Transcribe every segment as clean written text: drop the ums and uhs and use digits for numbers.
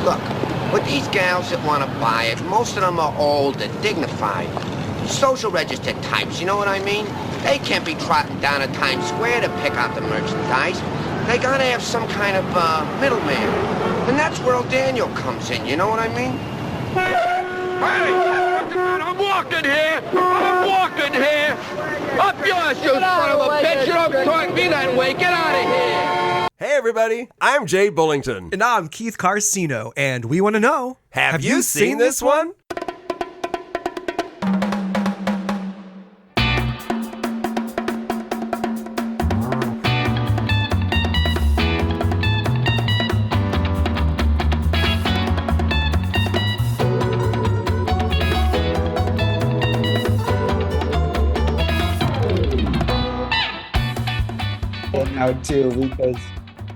Look, with these gals that want to buy it, most of them are old and dignified. Social register types, you know what I mean? They can't be trotting down to Times Square to pick out the merchandise. They gotta have some kind of middleman. And that's where old Daniel comes in, you know what I mean? Hey! I'm walking here! I'm walking here! Up yours, you son of a bitch! You don't talk to me that way! Get out of here! Hey everybody, I'm Jay Bullington. And I'm Keith Carcino, and we want to know, Have you seen this one? Out too, because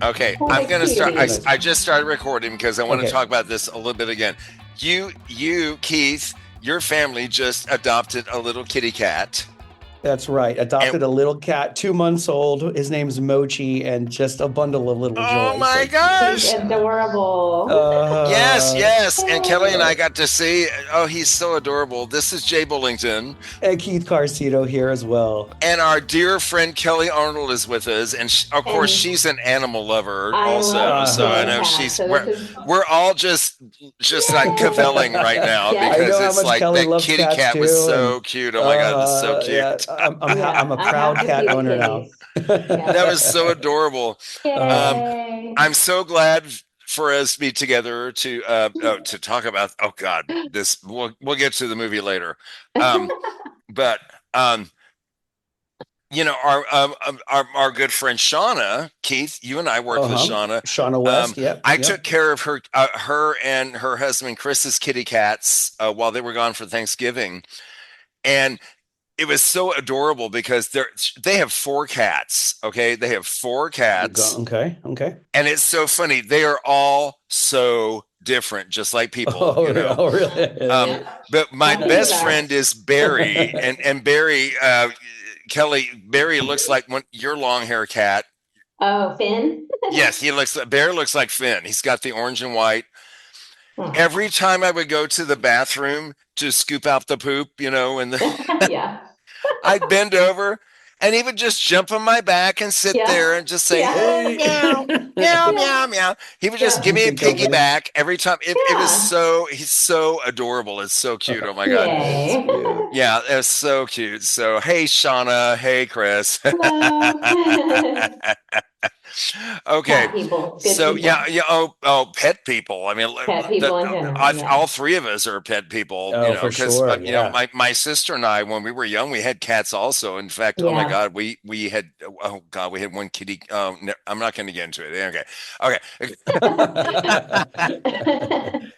Okay, I'm gonna start. I just started recording because I want to talk about this a little bit again. You, Keith, your family just adopted a little kitty cat. that's right. Adopted a little cat, 2 months old. His name's Mochi, and just a bundle of little joys. Oh my gosh! He's adorable. Yes. And Kelly and I got to see. Oh, he's so adorable. This is Jay Bullington. And Keith Carcino here as well. And our dear friend Kellie Arnold is with us. And of course, she's an animal lover also. So I know she's, we're all just like cavelling right now because it's like that kitty cat was so cute. Oh my God, it was so cute. Yeah, I'm a proud cat owner now. That was so adorable. I'm so glad for us to be together to talk about. Oh God, this we'll get to the movie later. But you know, our good friend Shauna, Keith, you and I worked with Shauna West. I took care of her and her husband Chris's kitty cats while they were gone for Thanksgiving, and it was so adorable because they have 4 cats. Okay, they have 4 cats. Okay. And it's so funny. They are all so different, just like people. Oh, really? But my best friend is Barry, and Barry, Kelly, Barry looks like your long hair cat. Oh, Finn. Yes, Barry looks like Finn. He's got the orange and white. Every time I would go to the bathroom to scoop out the poop, you know, and I'd bend over and he would just jump on my back and sit there and just say, hey, meow, meow, meow, meow. He would just give me a piggyback every time. It was he's so adorable. It's so cute. Oh my God. Yeah, it's so cute. So, hey, Shauna. Hey, Chris. Okay. Pet people. So people. Pet people. I mean, pet people in general, all 3 of us are pet people. Oh, you know, for sure. You know, my sister and I, when we were young, we had cats also. In fact, oh my God, we had we had one kitty. Oh, no, I'm not going to get into it. Okay.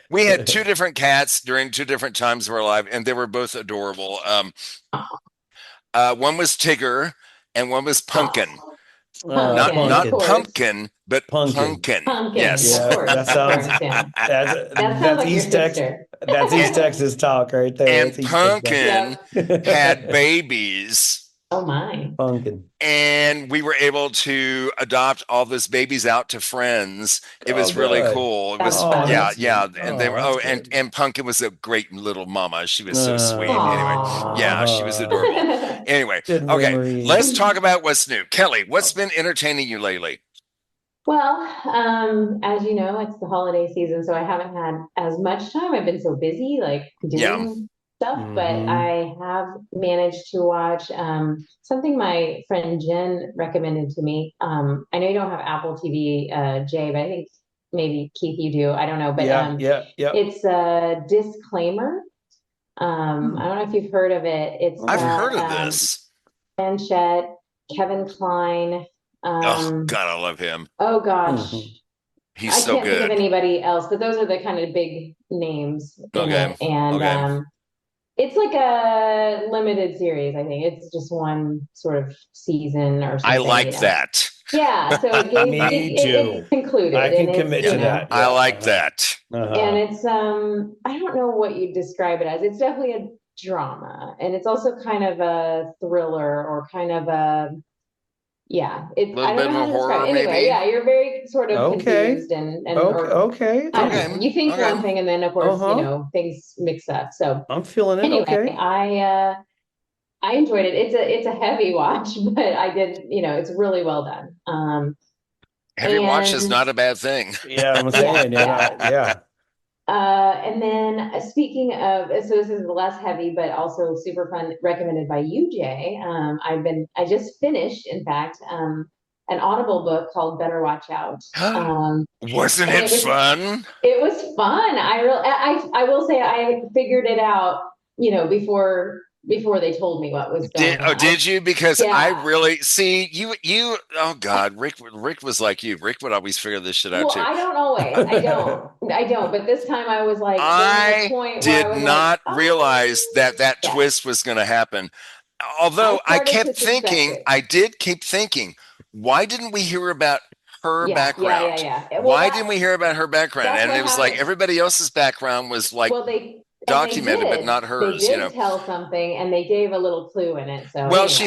We had 2 different cats during 2 different times of our life, and they were both adorable. One was Tigger, and one was Pumpkin. Not pumpkin, but pumpkin. Yes, that sounds. That's East Texas. That's East Texas talk right there. And Pumpkin had babies. Oh my! Pumpkin. And we were able to adopt all those babies out to friends. It was really cool. It was and they were and Pumpkin was a great little mama. She was so sweet. Anyway, she was adorable. Anyway, okay, let's talk about what's new. Kelly, what's been entertaining you lately? Well, as you know, it's the holiday season, so I haven't had as much time. I've been so busy, like doing stuff, but I have managed to watch something my friend Jen recommended to me. I know you don't have Apple TV, Jay, but I think maybe Keith, you do. I don't know, but it's a Disclaimer. I don't know if you've heard of it. I've heard of this. Blanchett, Kevin Kline. Oh God, I love him. Oh gosh. He's so good. I can't think of anybody else, but those are the kind of big names. And it's like a limited series, I think. It's just one sort of season or something. I like that. Yeah, so it's concluded. I can commit to that. I like that. And it's I don't know what you describe it as. It's definitely a drama, and it's also kind of a thriller or kind of a Yeah, A little I bit don't of know how a to describe horror, it. Anyway, maybe. yeah, you're very sort of Okay. confused and Okay. or Okay. I don't Okay. know. You think one Okay. thing, and then of course, Uh-huh. things mix up. So I'm feeling it. anyway, Okay. I enjoyed it. It's a heavy watch, but I did, it's really well done. Heavy watch is And not a bad thing. Yeah, I'm yeah, saying, yeah. yeah. And then speaking of, so this is less heavy, but also super fun, recommended by you, Jay. I just finished, in fact, an Audible book called Better Watch Out. Wasn't And it fun? it was fun. I will say I figured it out, before they told me what was going on. Did you? Because I Yeah. really see you. Oh God, Rick was like you. Rick would always figure this shit out Well, too. I don't always. I don't. But this time I was like, there was a I point where I did was like, not realize that yeah. twist was going to happen. I Although started to suspect it. I did keep thinking, why didn't we hear about her background? Well, Why didn't we hear about her background? that's And what it was like happened. everybody else's background was like Well, they documented, but did. not They hers, did tell something, and they gave a little clue in it. So Well, anyway, she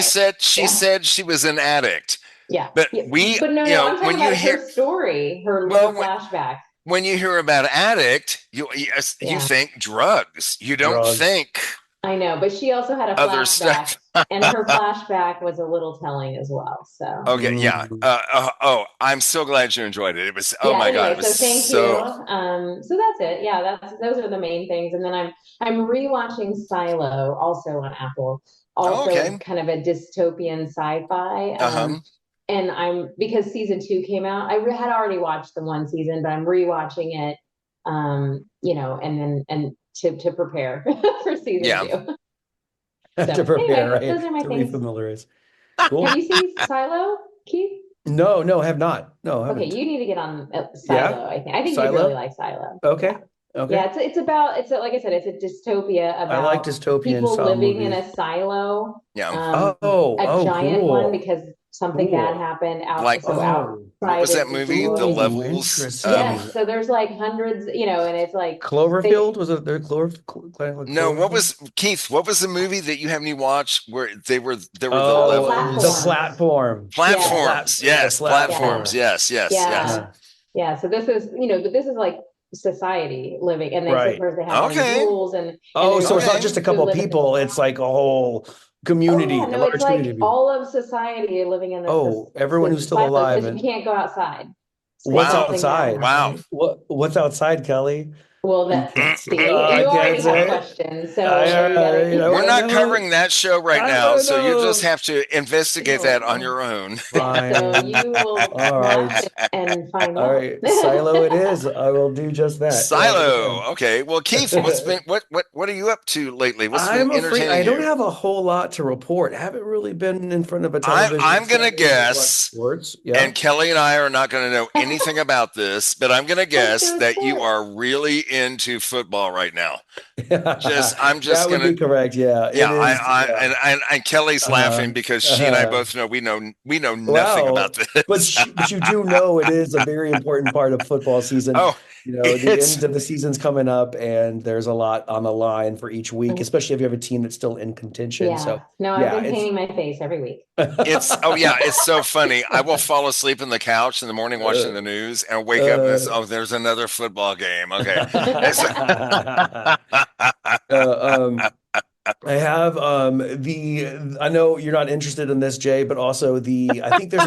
yeah, said she was an addict. yeah, But yeah. But no, no, I'm talking when you about hear her story, her well, flashback. when you hear about addict, you Yeah, think drugs. You don't Drugs. think I know. But she also had a other flashback, stuff. and her flashback was a little telling as well. So. Okay, yeah. Mm. Oh, I'm so glad you enjoyed it. It was, oh Yeah, my God, anyway, it was so thank you. so. So that's it. Yeah, those are the main things. And then I'm rewatching Silo, also on Apple, Oh, also okay. kind of a dystopian sci-fi. Uh-huh. And because season 2 came out, had already watched the one season, but I'm rewatching it, and to prepare for season Yeah. 2. To So prepare, anyway, right? those are my To things. refamiliarize. Cool. Have you seen Silo, Keith? No, have not. No, I Okay, haven't. you need to get on Yeah? Silo, I think. I think you'd really Silo? like Silo. Okay. Yeah. Okay. Yeah, like I said, it's a dystopia I like about dystopian people style living in movies. a silo, Yeah. a giant one Cool. because something bad Cool. happened Like, what outside was that of the movie? The city. Ooh, Levels. interesting. Yes, so there's like hundreds, and it's like Cloverfield? Was it there No, what Cloverfield? was Keith? What was the movie that you haven't even watched where there were the Oh, the levels? platforms. platform. Yes. The Yes, platforms. platform. Yes, yes, yes. Yeah. Yeah. Yeah. So this is, but this is like society living, and of Right. course they have all these Okay. rules, and Oh, there's so it's not Okay. just a who couple live in this. people, it's like a whole Oh yeah, community, a no, it's large community like of people. all of society living in Oh, everyone who's this still silo alive because you and can't go outside. what's If something bad outside? Wow. happens. What's outside, Kelly? Well, You that can't say. see, I you can't already have say. questions, so you gotta. We're I not never. covering that show right I now, don't so you just know. have to investigate that on your own. Yeah, so Fine. you will All watch right. it and find All out. right. Silo it is. I will do just that. Silo. Okay. Well, Keith, what are you up to lately? What's been I'm afraid entertaining I don't you? have a whole lot to report. Haven't really been in front of a television I'm gonna set to watch guess, sports. Yeah. and Kelly and I are not gonna know anything about this, but I'm gonna What's guess your that you sport? are really into football right now. I'm just That would gonna be correct. Yeah, it Yeah, is. Yeah. and Kelly's Uh, laughing because she and I uh, both know we know nothing about well, this. but you do know it is a very important part of football season. Oh, The it's end of the season's coming up, and there's a lot on the line for each week, especially if you have a team that's still in contention. Yeah. So, No, I've yeah, been painting my face every week. it's oh yeah, it's so funny. I will fall asleep in the couch in the morning watching uh, the news and wake up and it's uh, oh there's another football game. Okay. It's, um, I have I know you're not interested in this, Jay, but also I think there's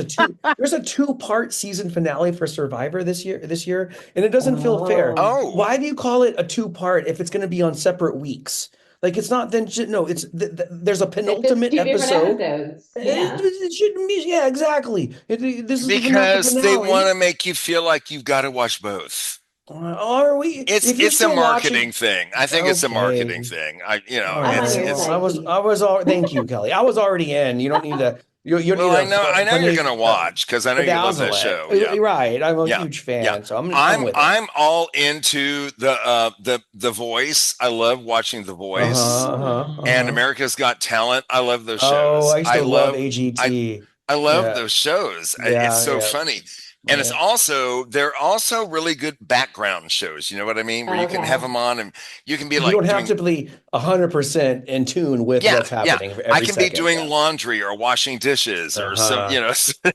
a two-part season finale for Survivor this year, and it doesn't feel fair. Oh. oh, Why do you call it a two-part if it's going to be on separate weeks? Like it's not then no, it's there's a If it's penultimate two different episode. episodes. It, Yeah. it shouldn't be, yeah, exactly. This is the because they finale. want to make you feel like you've got to watch both. Are we? If you're It's a still marketing watching, thing. I think it's a okay. marketing thing. All I'm on It's your right. it's side, Keith. Thank you, Kelly. I was already in. You don't need to. You need well, I know you're finagle, gonna watch because I know you love that bedazzle show. it. Yeah. You're right. I'm a Yeah, huge yeah. fan, so I'm with it. I'm all into the Voice. I love watching The Voice and Uh-huh. America's Got Talent. I love those Oh, shows. I used to love I AGT. I love Yeah, those shows. It's yeah, so yeah. funny. And they're also really good background shows. You know what I mean? Where you can have them on and you can be You don't have to be 100% in tune with what's happening every I can second. be doing laundry or washing dishes or some,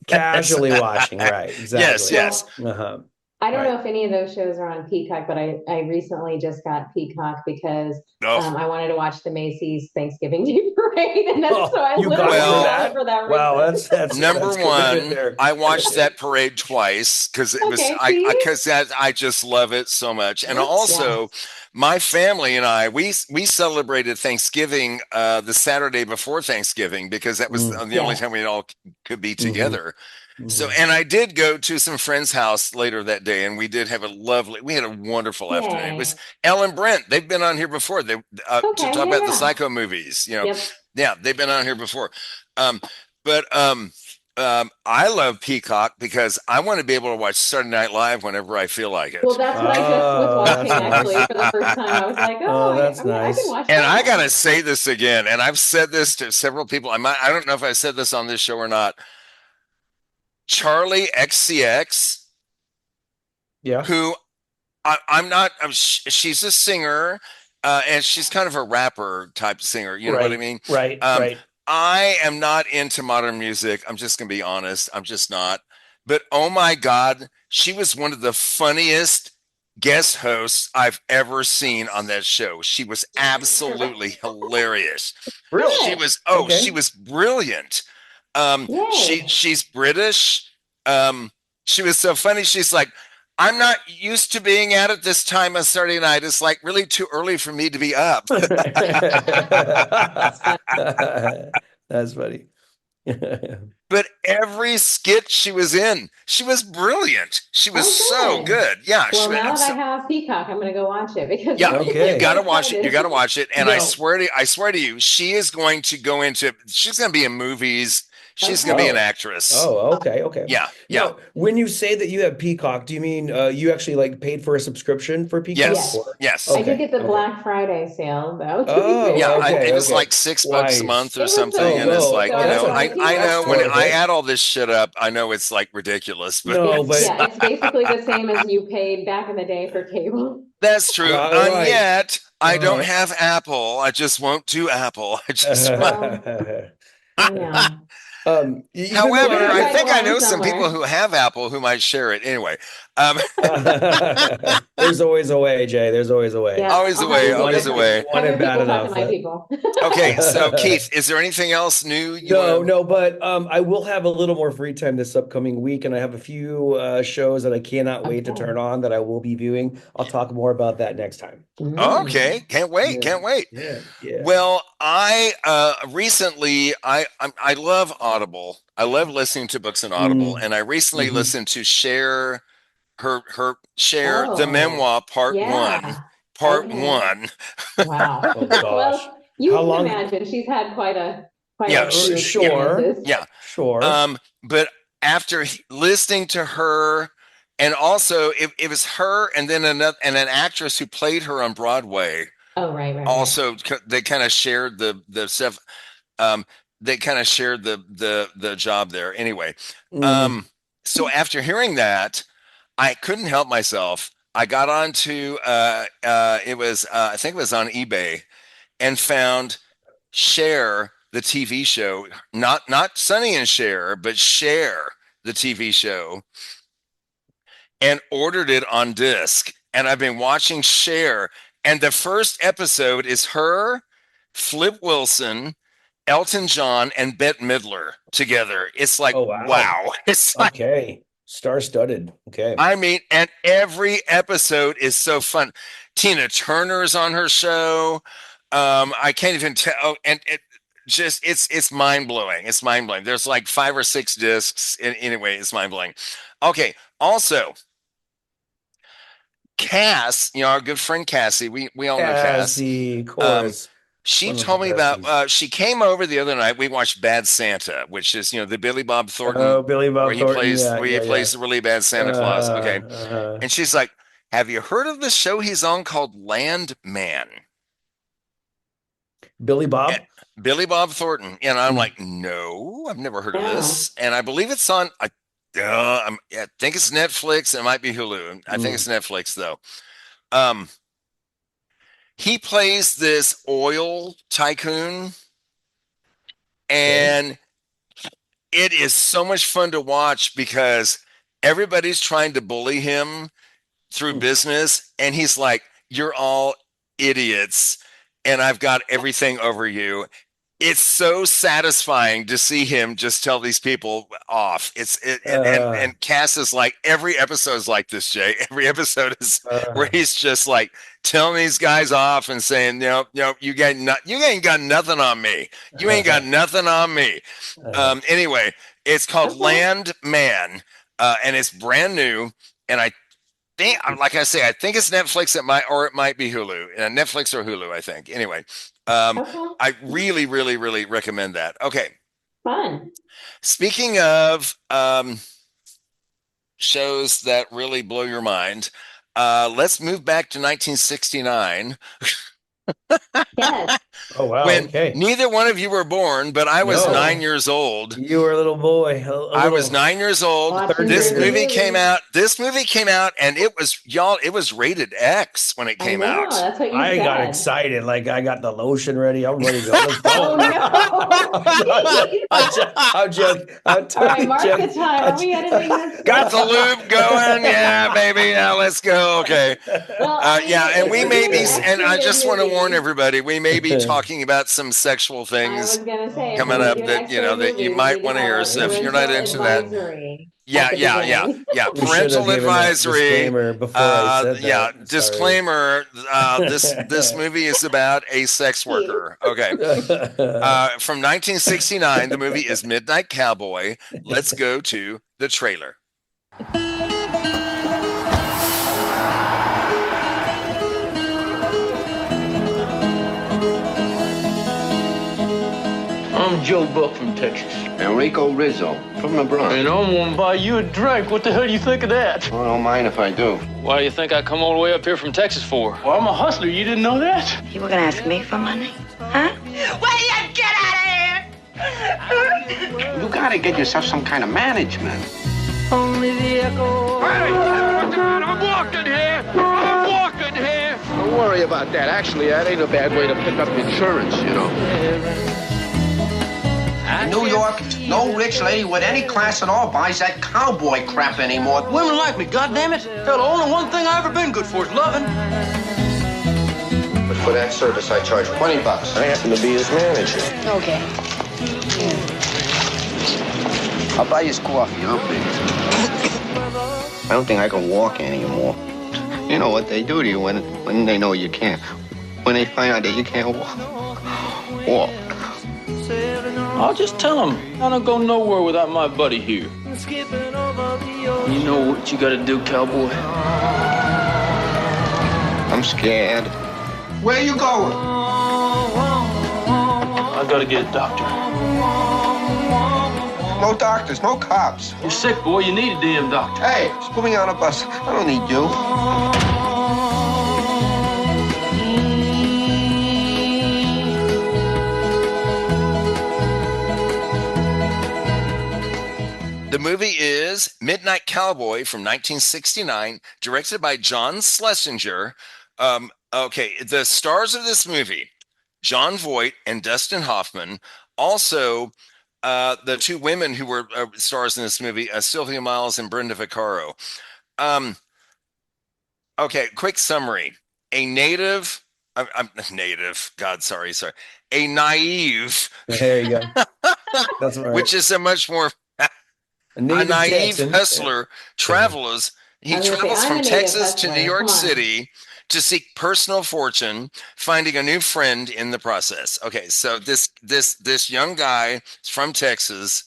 casually watching. Right. Exactly. Yes. I don't know if any of those shows are on Peacock, but I recently just got Peacock because I wanted to watch the Macy's Thanksgiving Day Parade, and so I literally got it for that reason. Wow, that's number that's one. I watched that parade twice because it was I just love it so much, and also my family and I we celebrated Thanksgiving the Saturday before Thanksgiving because that was the only time we all could be together. So, and I did go to some friend's house later that day, and we did have we had a wonderful afternoon. It was Elle and Brent. They've been on here before. They to talk about the Psycho movies. They've been on here before. But I love Peacock because I want to be able to watch Saturday Night Live whenever I feel like it. Well, that's what I just was watching actually for the first time. I was like, that's nice. I can watch and that. I gotta say this again, and I've said this to several people. I don't know if I said this on this show or not. Charlie XCX, who I'm not, she's a singer, and she's kind of a rapper type singer. You know what I mean? Right. I am not into modern music. I'm just going to be honest. I'm just not. But oh my God, she was one of the funniest guest hosts I've ever seen on that show. She was absolutely hilarious. Really? She was, she was brilliant. She's British. She was so funny. She's like, I'm not used to being out at this time on Saturday night. It's like really too early for me to be up. That's funny. But every skit she was in, she was brilliant. She was so good. Yeah. Well, now that I have Peacock, I'm going to go watch it because you got to watch it. You got to watch it. And I swear to you, she is going to go into. She's going to be in movies. She's going to be an actress. Oh, okay. Yeah. Now, when you say that you have Peacock, do you mean you actually like paid for a subscription for Peacock? Yes. I did get the Black Friday sale though. It was like $6 a month or something, and it's like I know when I add all this shit up, I know it's like ridiculous. But it's basically the same as you paid back in the day for cable. That's true. And yet I don't have Apple. I just won't do Apple. I just. However, I think I know some people who have Apple who might share it. Anyway, there's always a way, Jay. There's always a way. Yeah, always a way. One and bad enough. Okay, so Keith, is there anything else new? No, but I will have a little more free time this upcoming week, and I have a few shows that I cannot wait to turn on that I will be viewing. I'll talk more about that next time. Okay, can't wait. Yeah. Well, I recently I love Audible. I love listening to books on Audible, and I recently listened to Cher the memoir part 1. Wow. Oh gosh. Well, you can imagine she's had quite a sure. But after listening to her, and also it was her and then an actress who played her on Broadway. Oh, right. Also, they kind of shared the stuff. They kind of shared the job there. Anyway, so after hearing that, I couldn't help myself. I got onto it was I think it was on eBay, and found Cher the TV show, not Sonny and Cher, but Cher the TV show, and ordered it on disc. And I've been watching Cher, and the first episode is her, Flip Wilson, Elton John, and Bette Midler together. It's like, wow. It's like, star-studded. Okay. I mean, and every episode is so fun. Tina Turner's on her show. I can't even tell. And it's mind-blowing. It's mind-blowing. There's like 5 or 6 discs. Anyway, it's mind-blowing. Okay. Also, Cass, our good friend Cassie, we all know Cass. Of course. She told me about, she came over the other night. We watched Bad Santa, which is, the Billy Bob Thornton. Oh, Billy Bob Thornton. Where he plays the really bad Santa Claus. Okay. And she's like, have you heard of the show he's on called Landman? Billy Bob? Billy Bob Thornton. And I'm like, no, I've never heard of this. And I believe it's on, I think it's Netflix. It might be Hulu. I think it's Netflix though. Um, he plays this oil tycoon, and it is so much fun to watch because everybody's trying to bully him through business, and he's like, "You're all idiots, and I've got everything over you." It's so satisfying to see him just tell these people off. And Cass is like, every episode is like this, Jay. Every episode is where he's just like telling these guys off and saying, you ain't got nothing on me. You ain't got nothing on me. Anyway, it's called Landman, and it's brand new. And I think, like I say, I think it's Netflix. It might be Hulu, Netflix or Hulu, I think. Anyway, I really, really, really recommend that. Okay. Fun. Speaking of shows that really blow your mind, let's move back to 1969. Yes. Oh, wow. When Okay. neither one of you were born, but I was 9 years old. You were a little boy. I was 9 years old. This movie came out, and it was rated X when it came out. That's what you I said. got excited. Like, I got the lotion ready. I'm ready to go. Let's go. Oh, no. I'm joking. I'm All right, mark the time. Are we editing this? Got the loop going. Yeah, baby. Yeah, let's go. Okay. Well, and we may be, and I just want to warn everybody, we may be talking about some sexual things coming up that you might want to hear. So if you're not into that, parental advisory. Disclaimer. This movie is about a sex worker. Okay. From 1969, the movie is Midnight Cowboy. Let's go to the trailer. I'm Joe Buck from Texas. Enrico Rizzo from the Bronx. And I'm gonna buy you a drink. What the hell do you think of that? I don't mind if I do. Why do you think I come all the way up here from Texas for? Well, I'm a hustler. You didn't know that? You were gonna ask me for money? Huh? Will you get out of here? You gotta get yourself some kind of management. Only the echo. Hey, I'm walking here. I'm walking here. Don't worry about that. Actually, that ain't a bad way to pick up insurance, you know. In New York, no rich lady with any class at all buys that cowboy crap anymore. Women like me, goddammit. Hell, the only one thing I've ever been good for is loving. But for that service, I charge $20. I happen to be his manager. Okay. I'll buy you coffee, I'll pay. I don't think I can walk anymore. You know what they do to you when they know you can't. When they find out that you can't walk. I'll just tell them I don't go nowhere without my buddy here. You know what you gotta do, cowboy? I'm scared. Where you going? I gotta get a doctor. No doctors, no cops. You're sick, boy. You need a damn doctor. Hey, just put me on a bus. I don't need you. The movie is Midnight Cowboy from 1969, directed by John Schlesinger. The stars of this movie, Jon Voight and Dustin Hoffman. Also, the two women who were stars in this movie, Sylvia Miles and Brenda Vaccaro. Quick summary. A naive. There you go. That's right. Which is a much more. A naive hustler travels. He travels from Texas to New York City to seek personal fortune, finding a new friend in the process. Okay, so this young guy is from Texas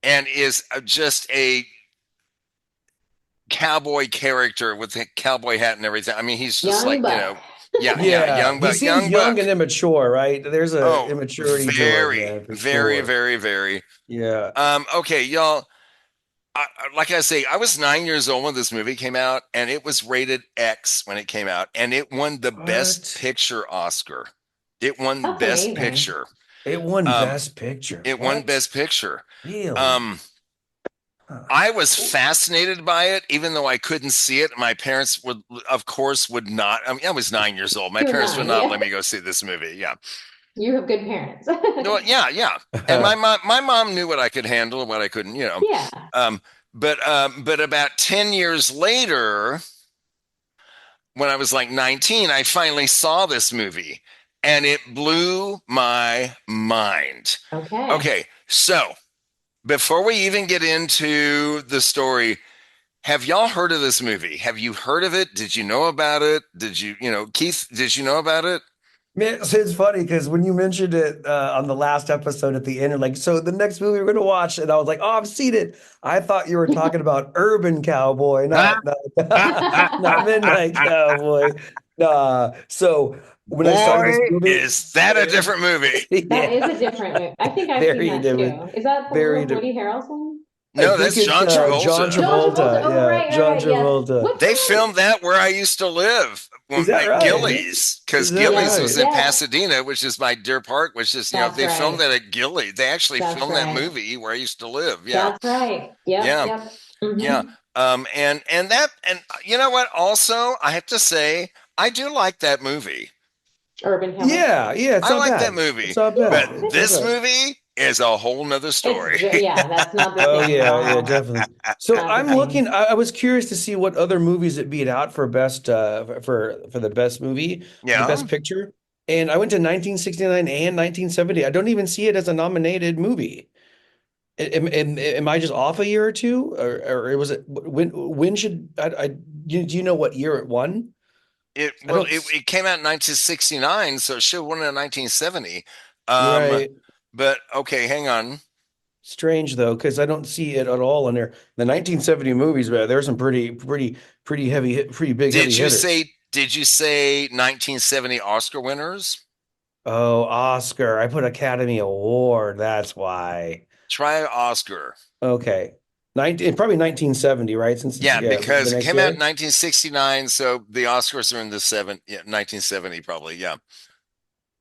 and is just a cowboy character with a cowboy hat and everything. I mean, he's just young buck. Young buck. He seems young and immature, right? There's a immaturity very, to it, very, very, very. Yeah. Okay, y'all. Like I say, I was 9 years old when this movie came out, and it was rated X when it came out, and it won the Best Picture Oscar. It won Best Picture. It won Best Picture. It won Best Picture. Really? I was fascinated by it, even though I couldn't see it. My parents would, of course, would not. I mean, I was 9 years old. My parents would not let me go see this movie. Yeah. You have good parents. Well, yeah. And my mom knew what I could handle and what I couldn't, Yeah. But about 10 years later, when I was like 19, I finally saw this movie and it blew my mind. Okay. So before we even get into the story, have y'all heard of this movie? Have you heard of it? Did you know about it? Keith, did you know about it? Man, it's funny because when you mentioned it on the last episode at the end, you're like, so the next movie we're going to watch, and I was like, oh, I've seen it. I thought you were talking about Urban Cowboy, not Midnight Cowboy. So when I saw this movie, is that a different movie? That is a different movie. I think I've seen that too. Is that the one with Woody Harrelson? No, that's John Travolta. John Travolta. Oh, right, John Travolta. Yes. They filmed that where I used to live. Is that right? Gillies, because Gillies right? was in Pasadena, which is my deer park, which is, they filmed that at Gillies. They actually filmed that movie where I used to live. Yeah. That's right. Yep, yeah. Yep. Mm-hmm. Yeah. And you know what? Also, I have to say, I do like that movie. Urban Cowboy. Yeah. It's I not like bad. that movie. It's not bad. But this movie is a whole nother story. That's not the Oh same. yeah, definitely. So I'm looking. I was curious to see what other movies it beat out for best for the best movie, the best picture. And I went to 1969 and 1970. I don't even see it as a nominated movie. Am I just off a year or two, or was it when should I do you know what year it won? It came out in 1969, so it should have won in 1970. Right. But okay, hang on. Strange though, because I don't see it at all in there. The 1970 movies, man, there's some pretty heavy, pretty big. Did you say 1970 Oscar winners? Oh, Oscar! I put Academy Award. That's why. Try Oscar. Okay, probably 1970, right? Because it came out in 1969, so the Oscars are in the 1970 probably. Yeah.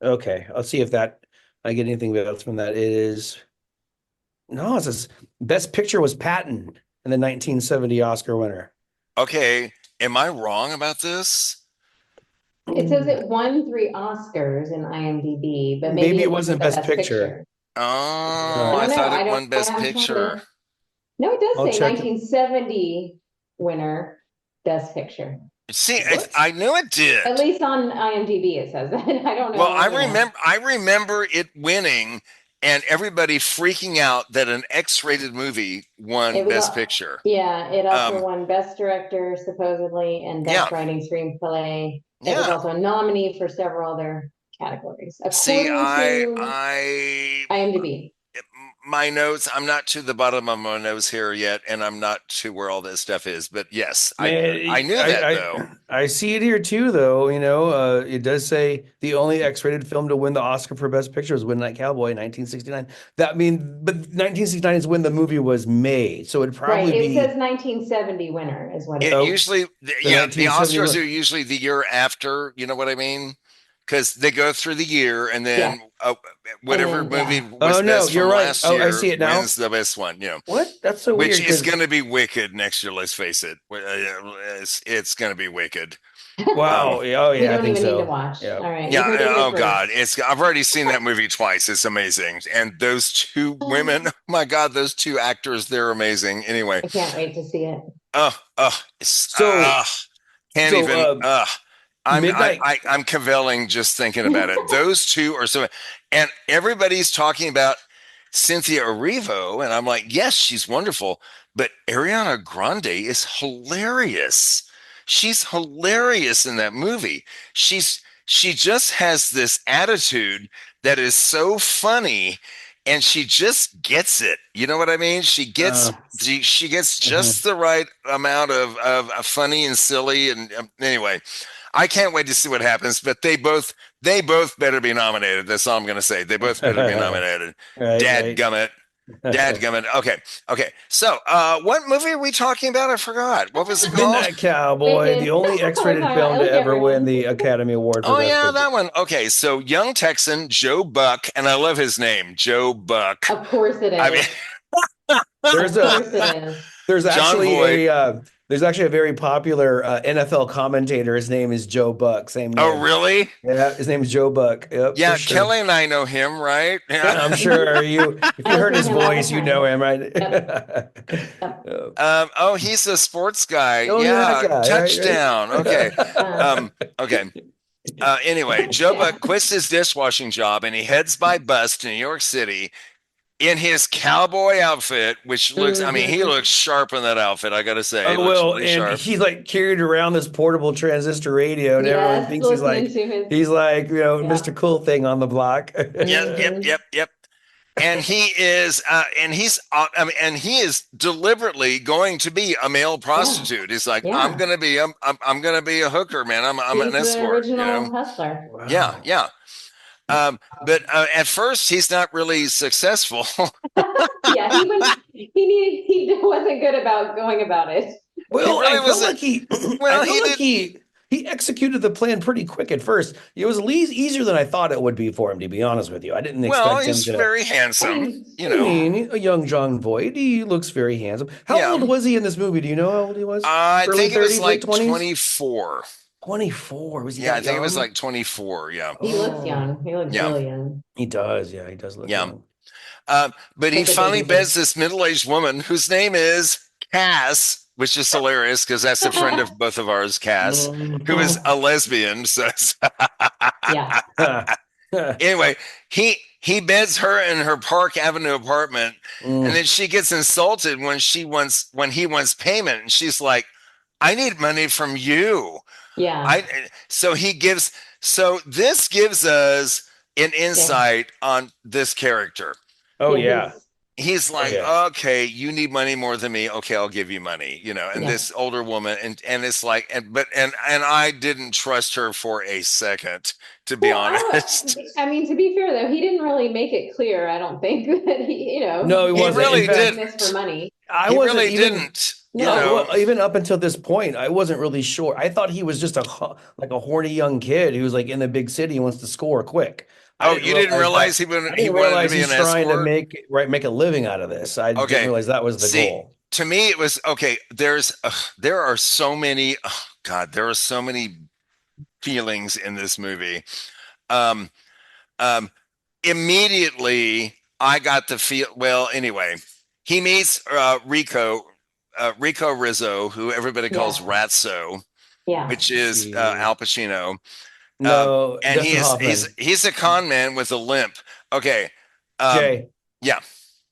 Okay, I'll see if I get anything else from that. It is. No, it says Best Picture was Patton and the 1970 Oscar winner. Okay, am I wrong about this? It says it won 3 Oscars in IMDb, but maybe it wasn't Best Picture. Oh, I thought it won Best Picture. No, it does say 1970 winner, Best Picture. See, I knew it did. At least on IMDb it says that. I don't know. Well, I remember it winning and everybody freaking out that an X-rated movie won Best Picture. Yeah, it also won Best Director supposedly and Best Writing Screenplay. It was also a nominee for several other categories. See, IMDb. My notes, I'm not to the bottom of my notes here yet, and I'm not to where all this stuff is. But yes, I knew that though. I see it here too, though. It does say the only X-rated film to win the Oscar for Best Picture was Midnight Cowboy in 1969. But 1969 is when the movie was made, so it'd probably be. It says 1970 winner is what it usually. The Oscars are usually the year after. You know what I mean? Because they go through the year, and then whatever movie was best from last year I see it now. wins the best one. What? That's so weird. Which is going to be Wicked next year. Let's face it, it's going to be Wicked. Wow. I think so. Need to watch. Yeah. All right. Yeah. Oh God, I've already seen that movie twice. It's amazing, and those 2 women. Oh my God, those 2 actors. They're amazing. Anyway, I can't wait to see it. I'm cavilling just thinking about it. Those 2 are so, and everybody's talking about Cynthia Erivo, and I'm like, yes, she's wonderful, but Ariana Grande is hilarious. She's hilarious in that movie. She just has this attitude that is so funny, and she just gets it. You know what I mean? She gets just the right amount of funny and silly. And anyway, I can't wait to see what happens. But they both better be nominated. That's all I'm going to say. They both better be nominated. Dadgummit. Okay. So, what movie are we talking about? I forgot. What was it called? Midnight Cowboy, the only X-rated film to ever win the Academy Award. Oh yeah, that one. Okay, so young Texan Joe Buck, and I love his name, Joe Buck. Of course it is. I mean, There's Of course a it is. there's John actually Voight. a very popular NFL commentator. His name is Joe Buck. Same Oh, name. really? Yeah, his name is Joe Buck. Yep, for Yeah, sure. Kelly and I know him, right? Yeah, I'm sure if you I heard see his him all the voice, you time. know him, right? Yep. Oh, he's a sports guy. Oh, yeah, that Yeah, guy, touchdown. Okay. Um, Okay. Anyway, Joe Buck quits his dishwashing job and he heads by bus to New York City in his cowboy outfit, which looks, I mean, he mhm. looks sharp in that outfit. I got to say, he Oh, looks well, really and sharp. he's like carried around this portable transistor radio, and everyone Yes, thinks listening to his. he's like, Yeah. Mr. Cool Thing on the block. Yep. And he is, and he is deliberately going to be a male prostitute. He's like, Yeah. I'm gonna be a hooker, man. I'm He's an the escort, you original know. hustler. Wow. Yeah. But at first he's not really successful. Yeah, he wasn't good about going about it. Well, really I felt wasn't- like he, Well, I he felt like did. he executed the plan pretty quick at first. It was easier than I thought it would be for him, to be honest with you. I didn't Well, expect him he's to. very handsome, you I know. mean, a young John Voight, he looks very handsome. How Yeah. old was he in this movie? Do you know how old he was? I Early think it was 30s, like late 20s? 24. 24. Was he Yeah, that I think it was young? like 24. Yeah. He looks young. He looks Yeah. really young. He does. Yeah, he does look Yeah. young. But he Like a finally baby beds this middle-aged woman whose name is Cass, which is hilarious because that's a friend of both of ours, Cass, who is a lesbian. So Yeah. anyway, he beds her in her Park Avenue apartment, and then she gets insulted when he wants payment, and she's like, "I need money from you." Yeah. So this gives us an insight on this character. Oh, yeah. He's like, yeah. okay, you need money more than me. Okay, I'll give you money, you know. And Yeah. this older woman, and it's like, and I didn't trust her for a second, to be honest. I mean, to be fair though, he didn't really make it clear. I don't think that he, No, he wasn't. really In fact, didn't. doing this for money. I He wasn't really even. didn't. No. You know, Well, even up until this point, I wasn't really sure. I thought he was just like a horny young kid who's like in the big city and wants to score quick. Oh, you didn't realize he wanted to be he's an trying to escort? make a living out of this. I didn't realize that was the goal. To me, it was okay. There are so many. Oh God, there are so many feelings in this movie. Immediately, I got the feel. Well, anyway, he meets Rico Rizzo, who everybody calls Ratso, Yeah. which is Al Pacino. No, and Dustin Hoffman. he's a con man with a limp. Okay, Jay. Yeah.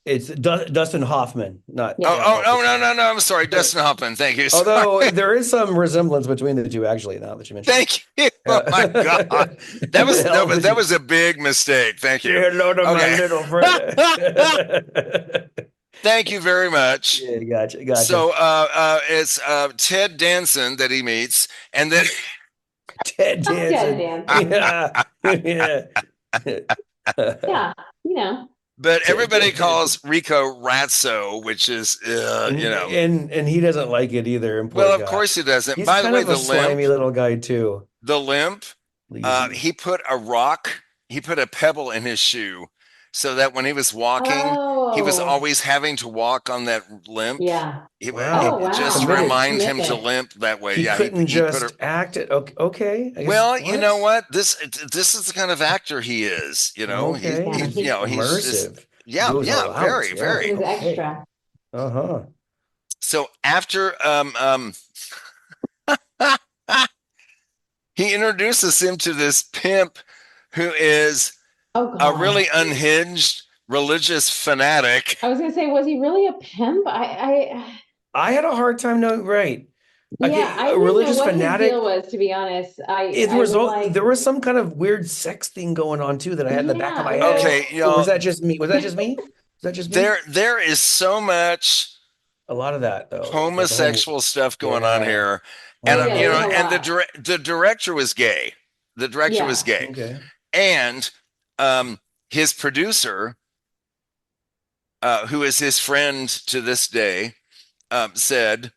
It's Dustin Hoffman, not. Oh, no! I'm sorry, Dustin Hoffman. Thank you. Although there is some resemblance between the two, actually. Now that you mentioned. Thank you. Oh my God, that was a big mistake. Thank you. Say hello to my little friend. Thank you very much. Yeah, gotcha. So, it's Ted Danson that he meets, and then Ted Danson. Yeah. Yeah, you know. But everybody calls Rico Ratso, which is, you know, and he doesn't like it either. Well, of course he doesn't. He's By the kind way, of a slimy little guy too. The limp, he put a pebble in his shoe, so that when he was walking, he was always having to walk on that limp. Yeah. Just to remind him to limp that way. He couldn't just act it. Okay. Well, you know what? This is the kind of actor he is. You know, Okay. he's you know, he's immersive. very. He's extra. So after he introduces him to this pimp who is a really unhinged religious fanatic. I was gonna say, was he really a pimp? I had a hard time knowing. Right. Yeah, I a didn't religious know what fanatic. his deal was, to be honest. There was some kind of weird sex thing going on too that I had in the back of my head. Okay, you know, was that just me? Was that just me? There is so much, a lot of that though, homosexual stuff going on here, and you know, and the director was gay. The director was gay, and his producer, who is his friend to this day, said,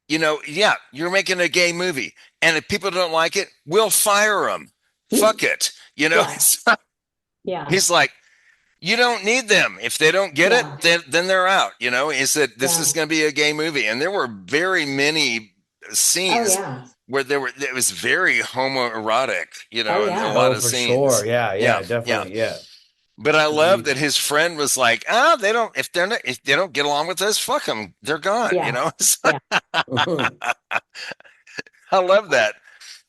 you know, yeah, you're making a gay movie, and if people don't like it, we'll fire them. Fuck it, you know. Yeah. He's like, you don't need them. If they don't get it, then they're out. Is that this is going to be a gay movie? And there were very many scenes where it was very homoerotic, in a lot of for scenes. Sure. Yeah, definitely. Yeah. But I love that his friend was like, if they don't get along with us, fuck them. They're gone, I love that.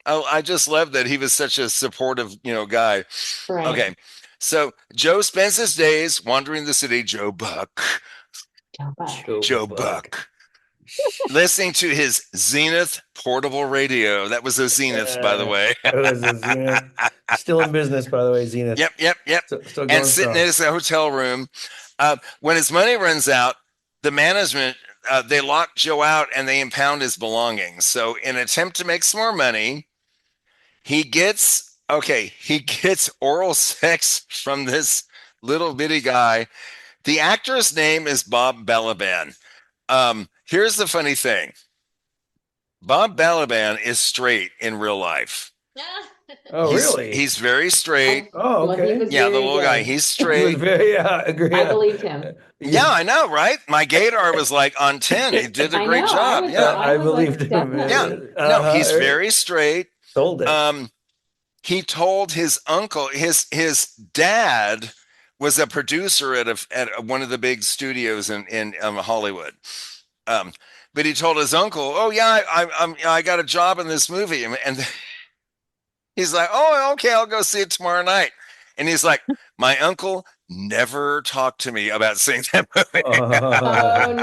I just love that he was such a supportive, guy. Right. Okay. So Joe spends his days wandering the city, Joe Buck, listening to his Zenith portable radio. That was a Zenith, by the way. It was a Zenith. Still in business, by the way, Zenith. Yep. Still and sitting in his hotel room. When his money runs out, the management, they lock Joe out and they impound his belongings. So in an attempt to make some more money, he gets oral sex from this little bitty guy. The actor's name is Bob Balaban. Here's the funny thing. Bob Balaban is straight in real life. Oh, really? He's very straight. Oh, okay. The little guy. He's straight. Agree. I believed him. Yeah, I know, right? My gaydar was like on 10. He did a great job. I believed him. Yeah. No, he's very straight. Sold it. He told his uncle, his dad was a producer at one of the big studios in Hollywood. But he told his uncle, "Oh yeah, I got a job in this movie," and he's like, "Oh, okay, I'll go see it tomorrow night." And he's like, "My uncle never talked to me about seeing that movie." Oh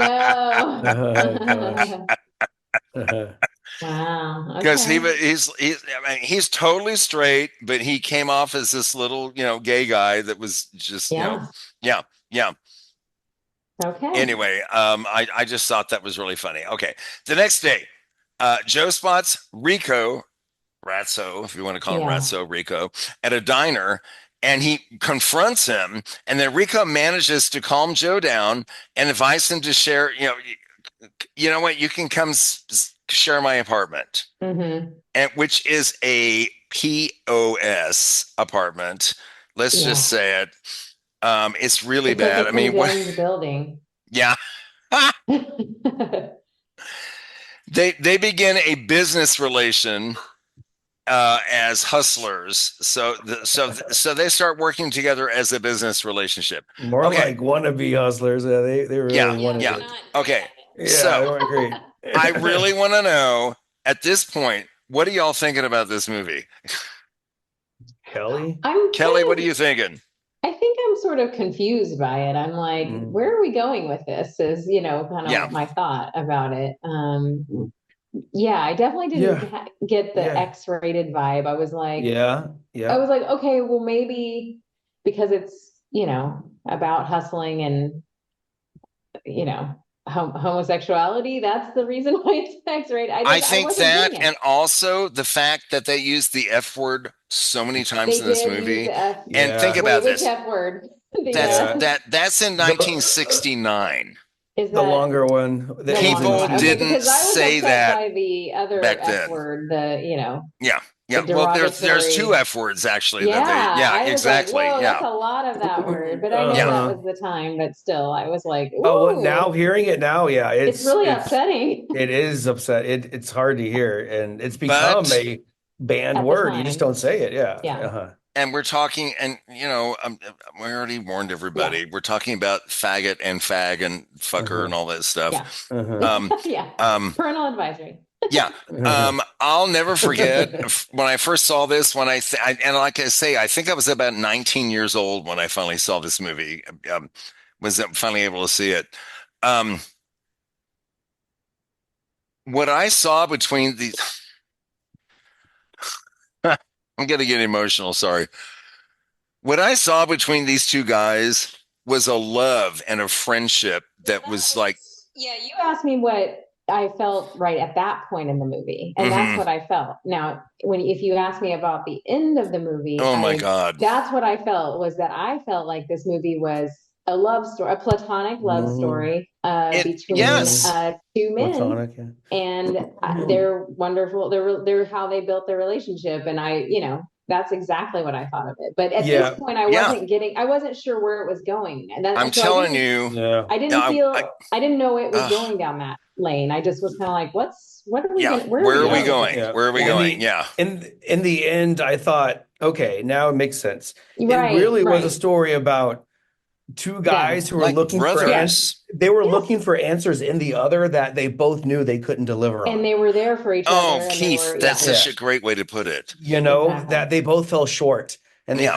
no. Wow. Because he's totally straight, but he came off as this little, gay guy that was just, yeah. Okay. Anyway, I just thought that was really funny. Okay. The next day, Joe spots Ratso, if you want to call him Rico, at a diner, and he confronts him, and then Rico manages to calm Joe down and invites him to share, you know what, you can come share my apartment, and which is a POS apartment. Let's just say it. It's really bad. Like the building. Yeah. They begin a business relation as hustlers. So they start working together as a business relationship. More like wannabe hustlers. They really wannabe. Yeah. Okay. Yeah, so I agree. I really want to know at this point, what are y'all thinking about this movie? Kelly, what are you thinking? I think I'm sort of confused by it. I'm like, where are we going with this? Is kind of my thought about it. I definitely didn't get the X-rated vibe. I was like, I was like, okay, well maybe because it's about hustling and homosexuality, that's the reason why it's X-rated. I think that, and also the fact that they used the F word so many times in this movie. And think about this. F word? That's in 1969. Is the longer one? People didn't say that by the other back F then. word. Well, there's two F words actually. Exactly. Like, that's a lot of that word, but I know that was the time. But still, I was like, ooh. Oh, well, now hearing it now, it's really upsetting. It is upsetting. It's hard to hear, and it's become a banned word. You just don't say it. Yeah. And we're talking, and we already warned everybody. Yeah. We're talking about faggot and fag and fucker and all that stuff. Parental advisory. I'll never forget when I first saw this. And like I say, I think I was about 19 years old when I finally saw this movie. Was finally able to see it. What I saw between these. I'm going to get emotional. Sorry. What I saw between these two guys was a love and a friendship that was like. Yeah, you asked me what I felt right at that point in the movie, and that's what I felt. Now, if you ask me about the end of the movie, oh my God, that's what I felt. Was that I felt like this movie was a love story, a platonic love story between two men, and they're wonderful. They're how they built their relationship, and that's exactly what I thought of it. But at Yeah. this point, I wasn't sure where it was going. And I'm telling you. Yeah. I didn't know it was going down that lane. I just was kind of like, what are we Yeah. going? Where are we going? Yeah. Where are we going? Yeah. In the end, I thought, okay, now it makes sense. Right, It really was right. a story about two guys who were Like looking for brothers. they were looking for answers in the other that they both knew they couldn't deliver on. And they were there for each other. Oh, And Keith, that's such a great way to put it. You know, Exactly. that they both fell short and they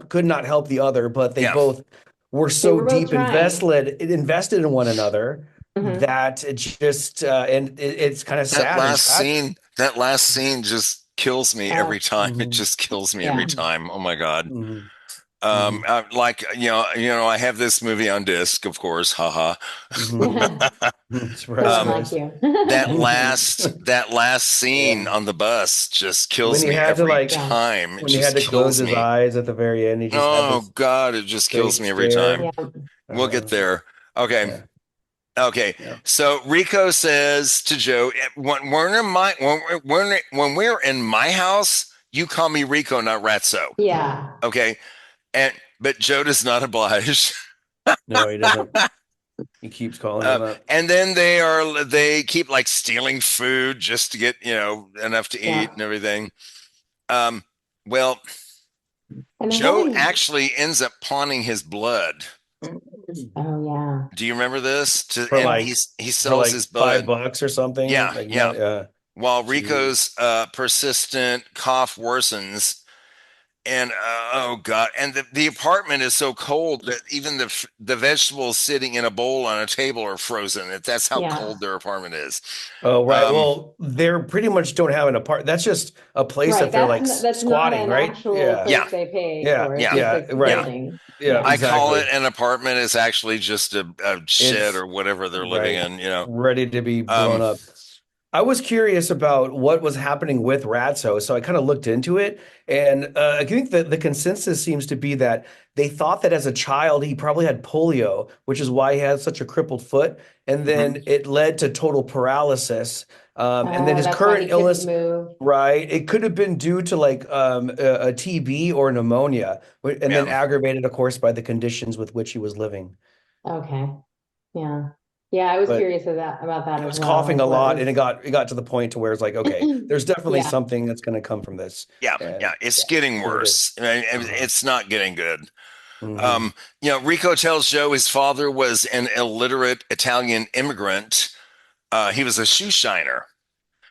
could not help the other, but they both were so both deep trying. invested in one another that it just it's kind of sad. That last scene just kills me every time. It just kills me every time. Oh my God. I have this movie on disc, of course. Haha. That's right. That last scene on the bus just kills me every time. When he had to close his eyes at the very end, he just God, it just kills me every time. We'll get there. Okay. Yeah. Okay. Yeah. So Rico says to Joe, when we're in my house, you call me Rico, not Ratso. Yeah. Okay. But Joe does not oblige. No, he doesn't. He keeps calling him up. And then they keep like stealing food just to get, enough to eat and everything. Well, Joe actually ends up pawning his blood. Oh yeah. Do you remember this? He sells for like his blood. $5 or something. Yeah. While Rico's persistent cough worsens. And oh God! And the apartment is so cold that even the vegetables sitting in a bowl on a table are frozen. That's how cold their apartment is. Oh right. Well, they pretty much don't have an apartment. That's just a place that they're like squatting, right? Place they pay for. Right. Yeah. I call it an apartment. It's actually just a shed or whatever they're living in. Ready to be blown up. I was curious about what was happening with Ratso, so I kind of looked into it, and I think that the consensus seems to be that they thought that as a child he probably had polio, which is why he had such a crippled foot, and then it led to total paralysis. And then his current illness, right? It could have been due to like a TB or pneumonia, and then aggravated, of course, by the conditions with which he was living. Okay, yeah. Yeah, I was curious about that. He was coughing a lot, and it got to the point to where it's like, okay, there's definitely something that's going to come from this. Yeah, it's getting worse. It's not getting good. Rico tells Joe his father was an illiterate Italian immigrant. He was a shoe shiner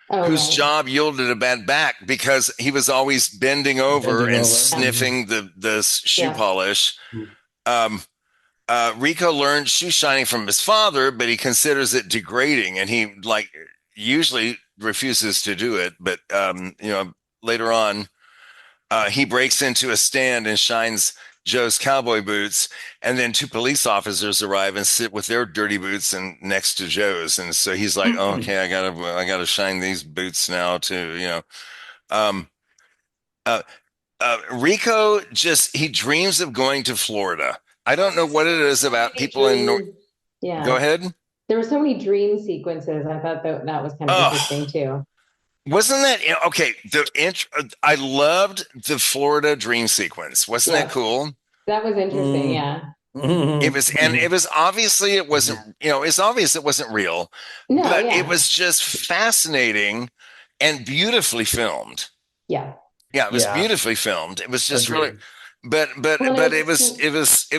whose job yielded a bad back because he was always bending over and sniffing the shoe polish. Rico learned shoe shining from his father, but he considers it degrading, and he usually refuses to do it. But later on, he breaks into a stand and shines Joe's cowboy boots, and then two police officers arrive and sit with their dirty boots and next to Joe's, and so he's like, "Oh, okay, I gotta shine these boots now too." Rico he dreams of going to Florida. I don't know what it is about people in North. Yeah. Go ahead. There were so many dream sequences. I thought that was kind of interesting too. Wasn't that okay? I loved the Florida dream sequence. Wasn't that cool? That was interesting. Yeah. It was, and it was obviously it wasn't. It's obvious it wasn't real. No, but it was just fascinating and beautifully filmed. Yeah. Yeah, it was beautifully filmed. It was just really. But it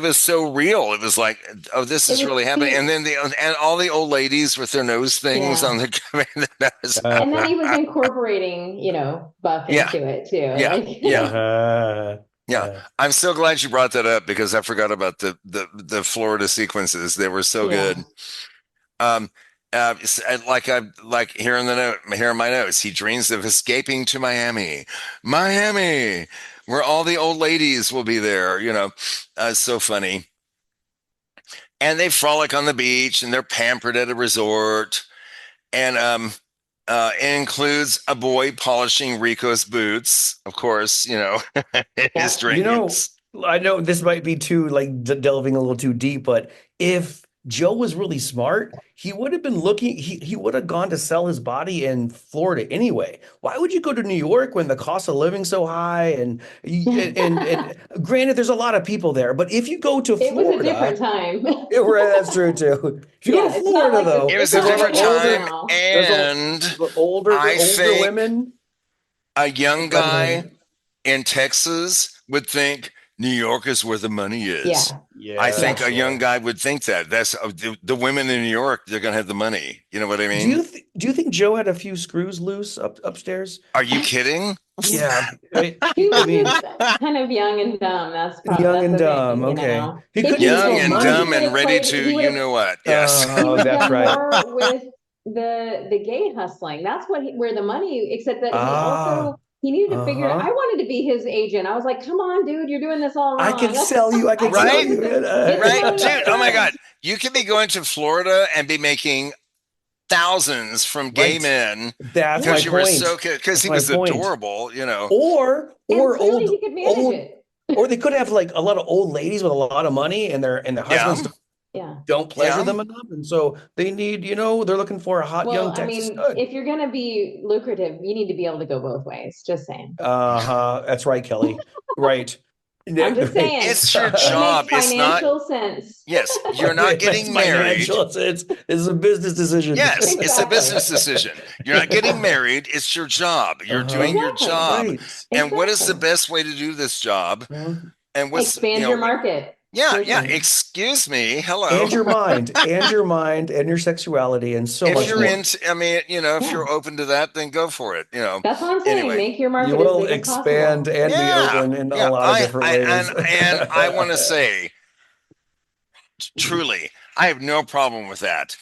was so real. It was like, oh, this is really happening. And then and all the old ladies with their nose things on the and then he was incorporating, Buck into it too. Yeah. I'm so glad you brought that up because I forgot about the Florida sequences. They were so good. Like here in my notes, he dreams of escaping to Miami, where all the old ladies will be there, so funny. And they frolic on the beach and they're pampered at a resort. And it includes a boy polishing Rico's boots, of course, his dreams. I know this might be too delving a little too deep, but if Joe was really smart, he would have been looking, he would have gone to sell his body in Florida anyway. Why would you go to New York when the cost of living so high? And granted, there's a lot of people there, but if you go to It was a Florida, different time. that's true too. If you go to Yeah, it's not Florida like though, It was a it's not different like time, now. and older I think women. a young guy in Texas would think New York is where the money is. Yeah. I think Yeah. a young guy would think that. That's the women in New York, they're going to have the money. You know what I Do mean? you think Joe had a few screws loose upstairs? Are you kidding? Yeah. He was I mean, just kind of young and dumb. That's young and the thing, dumb. you Okay. know. He If couldn't he use Young his and mind. dumb and ready to, he you would've- know what? Yes. he would have that's done right. more with the gay hustling. That's where the money, except that he needed to figure it out. I wanted to be his agent. I was like, come on, dude, you're doing this all wrong. I can sell you. I can sell Right? you. Right, dude. Oh my God. You could be going to Florida and be making thousands from gay Right. men That's my because you were point. so because That's he my was point. adorable, you know. Or Clearly old he could manage old it. or they could have like a lot of old ladies with a lot of money and their husbands Yeah. don't pleasure Yeah. them enough. And so they need, they're looking for a hot young Well, I Texas mean, stud. if you're gonna be lucrative, you need to be able to go both ways. Just saying. That's right, Kelly. Right. I'm just saying. It's your It job. makes It's not. financial sense. Yes, you're not getting married. It's a business decision. Yes, it's a Exactly. business decision. You're not getting married. It's your job. You're doing your Exactly. job. Right. And what is the Exactly. best way to do this job? And what's Expand your market. Yeah, Seriously. yeah. Excuse me. Hello. And your mind, and your sexuality, and so If much you're more. into, I mean, if you're open to that, then go for it. That's what I'm saying. Anyway. Make your market You will as big as expand possible. and be open in a lot of different ways. And I want to say, truly, I have no problem with that.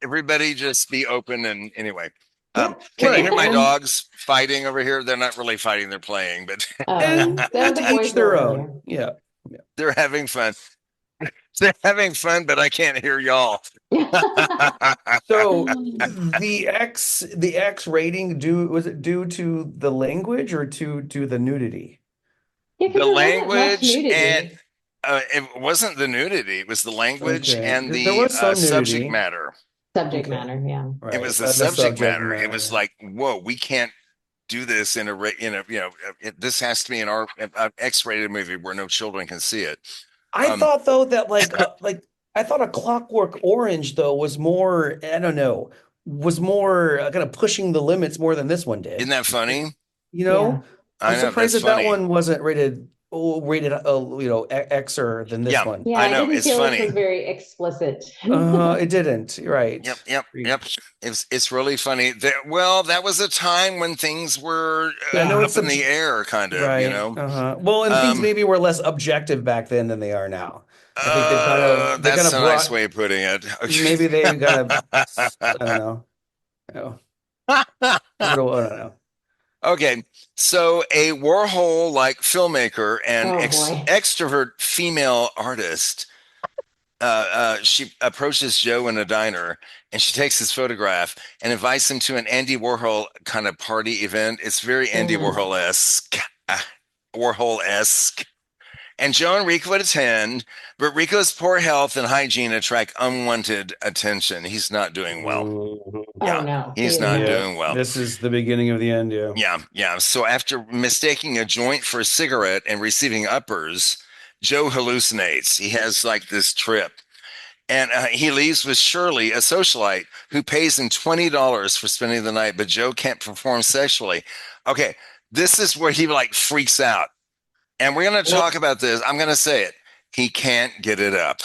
Everybody just be open. And anyway, can you hear my dogs fighting over here? They're not really fighting; they're playing, but And to each their own. Yeah. they're having fun. They're having fun, but I can't hear y'all. So the X rating was it due to the language or to the nudity? Yeah, 'cause The there wasn't much language nudity. and it wasn't the nudity; it was the language Okay. and There the was some subject nudity. matter. Subject Okay. matter, yeah. Right. It was the The subject matter. It was like, whoa, we can't do this in a this has to be an X-rated movie where no children can see it. I thought though that I thought A Clockwork Orange though was more, I don't know, was more kind of pushing the limits more than this one did. Isn't that funny? I'm I know, surprised that's that funny. one wasn't rated Xer than this Yeah. one. Yeah, I know, didn't it's feel funny. This was very explicit. It didn't. Right. Yep. It's really funny. That was a time when things were I know up it's in the air, kind of. Right. You know. Well, and things maybe were less objective back then than they are now. I think they That's a brought, nice way of putting it. maybe they kind of, I don't know. I don't know. Okay, so a Warhol-like filmmaker and boy. extrovert female artist, she approaches Joe in a diner, and she takes his photograph and invites him to an Andy Warhol kind of party event. It's very Andy Warhol-esque. And Joe and Rico would attend, but Rico's poor health and hygiene attract unwanted attention. He's not doing well. Oh no, He's not doing well. This is the beginning of the end, Yeah. So after mistaking a joint for a cigarette and receiving uppers, Joe hallucinates. He has like this trip. And he leaves with Shirley, a socialite, who pays him $20 for spending the night, but Joe can't perform sexually. Okay, this is where he like freaks out. And we're going to talk about this. I'm going to say it. He can't get it up.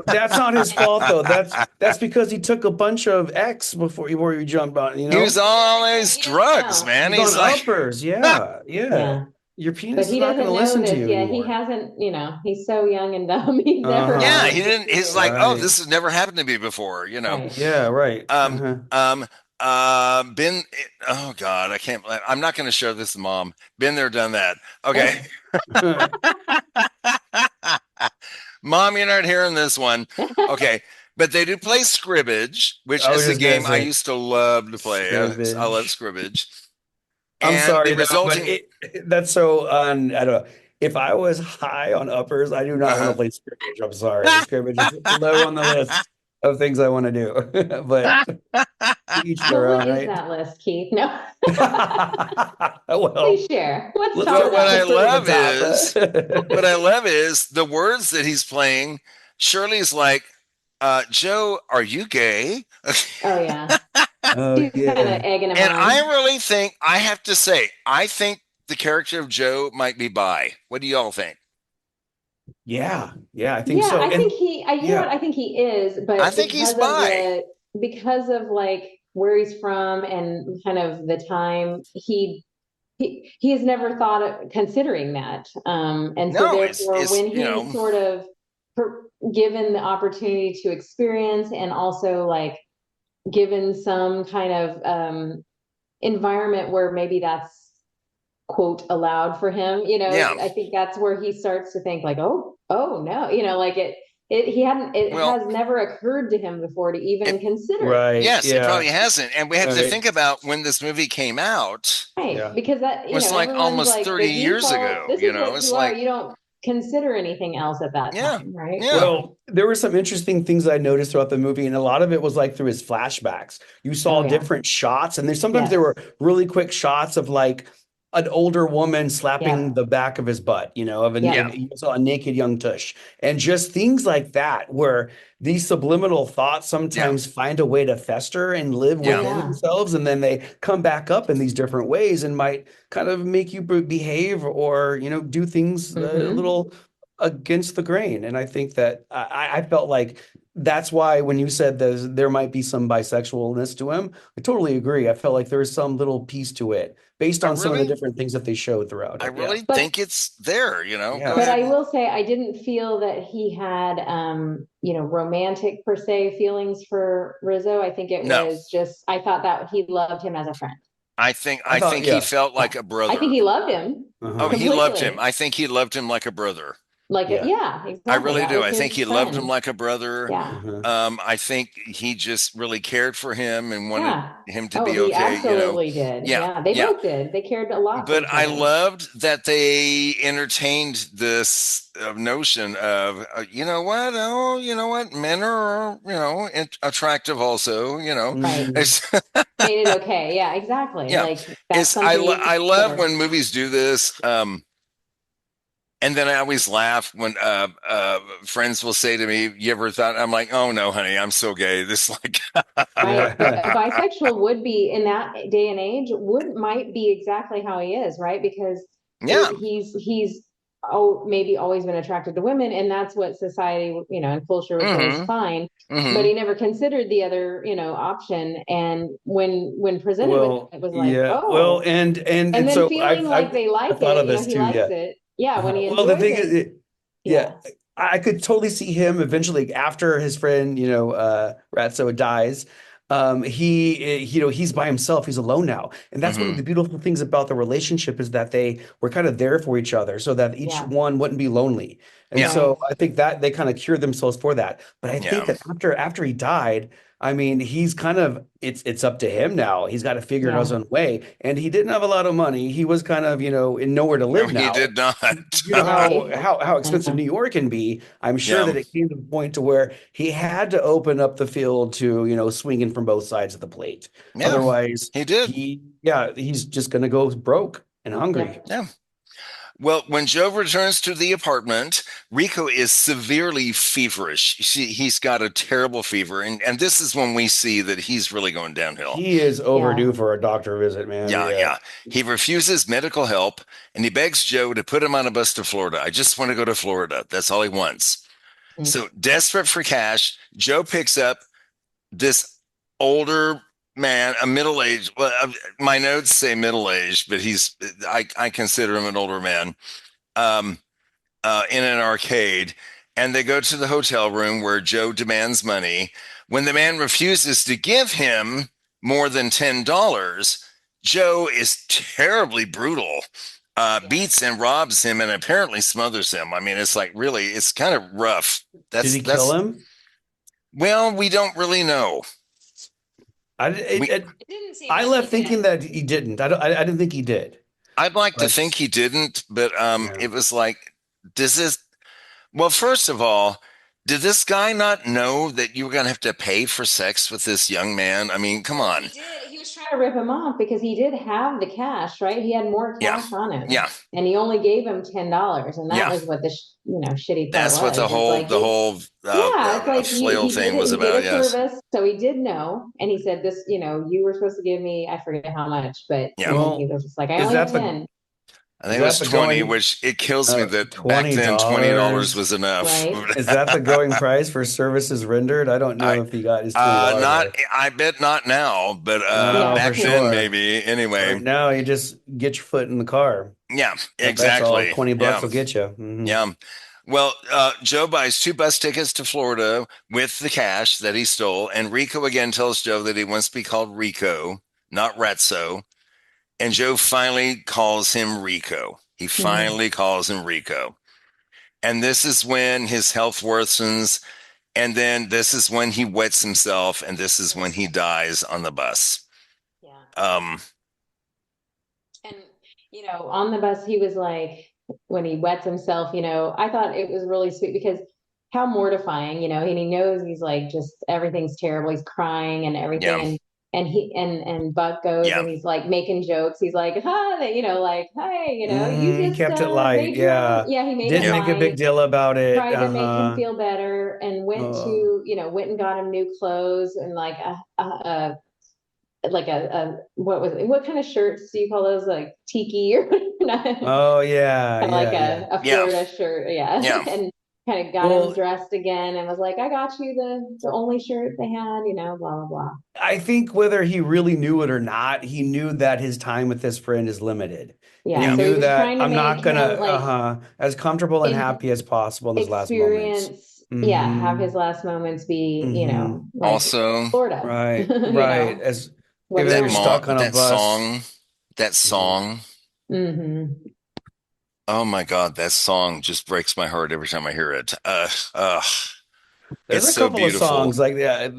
That's not his fault, though. That's because he took a bunch of X before he jumped on. He was on all his drugs, man. He's on like uppers. Yeah. Your penis But he is not doesn't going to know listen this. to you Yeah, anymore. he hasn't. He's so young and dumb. He's never. Yeah, he didn't. He's like, Right. oh, this has never happened to me before. Right. Yeah, right. Been. Oh God, I can't. I'm not going to show this to Mom. Been there, done that. Okay. Mom, you're not hearing this one. Okay. But they do play scribbage, which is a game I used to love to play. Scribbage. I love scribbage. I'm And sorry, the resulting. that's so I don't know. if I was high on uppers, I do not want to play scrimmage. I'm sorry. Scrimmage is low on the list of things I want to do. But each their Well, what own, is right? that list, Keith? No. Well, Please share. Let's let's talk go- about let's it. start at the top. What I love is the words that he's playing. Shirley's like, Joe, are you gay? Oh, yeah. Oh, She's kind of yeah. egging him And on. I really think, I have to say, I think the character of Joe might be bi. What do y'all think? Yeah. Yeah, I think Yeah, so. I And think you know yeah, what? I think he is, but I think he's bi. because of like where he's from and kind of the time he has never thought of considering that. And so No, therefore it's when he's sort of given the opportunity to experience and also like given some kind of environment where maybe that's quote allowed for him, yeah. I think that's where he starts to think like, oh no, like it Well, has never occurred to him before to even it, consider it. right. yes, it Yeah. probably hasn't. And we have to Right. think about when this movie came out. Right. Yeah. Because that, It was like everyone's almost like 30 the years default, ago. this is what It's you are. like, You don't consider anything else at that yeah, time, right? yeah. Well, there were some interesting things I noticed throughout the movie, and a lot of it was like through his flashbacks. You saw Oh, yeah. different shots, and sometimes there Yes. were really quick shots of like an older woman slapping Yeah. the back of his butt, Yeah. you saw a naked young tush, and just things like that, where these subliminal thoughts sometimes find a way to fester and live Oh, within yeah. themselves, and then they come back up in these different ways and might kind of make you behave or do things a Mm-hmm. little against the grain. And I think that I felt like that's why when you said there might be some bisexualness to him, I totally agree. I felt like there's some little piece to it based I on some of the really, different things that they showed throughout I it. Yeah. really But think it's there, Go Yeah. But I ahead. will say I didn't feel that he had romantic per se feelings for Rizzo. I think it No, was just I thought that he loved him as a friend. I I thought, think he yeah. felt Yeah. like a I think brother. he loved him Oh, Uh-huh. he loved him. completely. I think he loved him like a brother. Yeah. Yeah, I exactly. really That do. was I think his he loved him friend. like a brother. Yeah. Uh-huh. I think he just really cared for him and wanted Yeah. him to Oh, be he okay, absolutely did. Yeah, Yeah, they yeah. both did. They cared a lot for But each I other. loved that they entertained this notion of, you know what? Oh, you know what? Men are, attractive also, Right. It's, Made it okay. Yeah, exactly. yeah. Like that's something you I love consider. when movies do this. And then I always laugh when friends will say to me, "You ever thought?" I'm like, "Oh no, honey, I'm so gay." This like, Right. But a Yeah. bisexual would be in that day and age might be exactly how he is, right? Because yeah, he's maybe always been attracted to women, and that's what society, and culture would say is mm-hmm, fine. But mm-hmm. he never considered the other, option. And when presented with it, Well, it was like, yeah. Well, oh, and and then so feeling like they I like thought it, of this he too. likes Yeah. it. Yeah, when he Well, the enjoys thing is, it, yeah, yeah. I could totally see him eventually after his friend, Ratso dies. He's by himself. He's alone now, and that's one of Mm-hmm. the beautiful things about the relationship is that they were kind of there for each other, so that each Yeah. one wouldn't be lonely. And Yeah, so Right. I think that they kind of cured themselves for that. But I think yeah. that after he died, I mean, he's kind of it's up to him now. He's got to figure it out his Yeah. own way, and he didn't have a lot of money. He was kind of in nowhere to No, live he now. did not. You know Right. how expensive New York can be. I'm sure Yeah, that it came to the point to where he had to open up the field to, swinging from both sides of the plate. yeah, Otherwise, he did. he's just going to go broke and hungry. Yep. Yeah. Well, when Joe returns to the apartment, Rico is severely feverish. He's got a terrible fever, and this is when we see that he's really going downhill. He is Yeah. overdue for a doctor visit, man. Yeah, Yeah. yeah. He refuses medical help, and he begs Joe to put him on a bus to Florida. I just want to go to Florida. That's all he wants. Mhm. So, desperate for cash, Joe picks up this older man, a middle-aged, well, my notes say middle-aged, but I consider him an older man, in an arcade. And they go to the hotel room where Joe demands money. When the man refuses to give him more than $10, Joe is terribly brutal, beats and robs him and apparently smothers him. I mean, it's like really, it's kind of rough. Did he kill him? Well, we don't really know. I left thinking that he didn't. I didn't think he did. I'd like to But think he didn't, but yeah. it was like, does this? Well, first of all, did this guy not know that you were going to have to pay for sex with this young man? I mean, come on. He did. He was trying to rip him off because he did have the cash, right? He had more Yeah, cash on him, yeah, and he only gave him $10, and that yeah. was what the shitty part That's what was. the It's whole like yeah, it's like flail he did thing it. was He did about. a Yes. service, so he did know, and he said this. You were supposed to give me, I forget how much, but Yeah. and then he was just like, I Is only have that the 10. I is think it was that the 20, going which it kills me that back then $20 $20? was enough. Right. Is that the going price for services rendered? I don't know I if he got his $20 not worth. I bet not now, but No, Yeah. for back then sure. maybe. Anyway, Right now, you just get your foot in the car. yeah, That's all exactly. 20 bucks Yeah. will get you. Mhm. Yeah. Well, Joe buys 2 bus tickets to Florida with the cash that he stole, and Rico again tells Joe that he wants to be called Rico, not Ratso. And Joe finally calls him Rico. He finally calls him Rico. And this is when his health worsens. And then this is when he wets himself. And this is when he dies on the bus. Yeah. Um, And, on the bus, he was like, when he wets himself, I thought it was really sweet because how mortifying, and he knows he's like, just everything's terrible. He's crying and everything. yeah. And Buck goes Yeah. and he's like making jokes. He's like, like, hey, you He just kept it light. made your own. Yeah. Yeah, he made it Didn't make a big light, deal about it. tried to make him feel better, and Oh. went and got him new clothes and like what kind of shirts do you call those, like tiki or not? Oh, yeah. Like Yeah. a Yeah. Florida shirt, yeah. Yeah. And kind of got him dressed again and was like, I got you the only shirt they had, blah blah blah. I think whether he really knew it or not, he knew that his time with this friend is limited. Yeah, And he so he knew was that trying to I'm not make gonna him like as comfortable and happy as possible in his last moments. experience, have his last moments be, like Also, Florida. Right, You right. know, As what if he you're wanted. stuck on a bus. that song. Mhm. Oh my God, that song just breaks my heart every time I hear it. There's It's a so couple of beautiful. songs like that.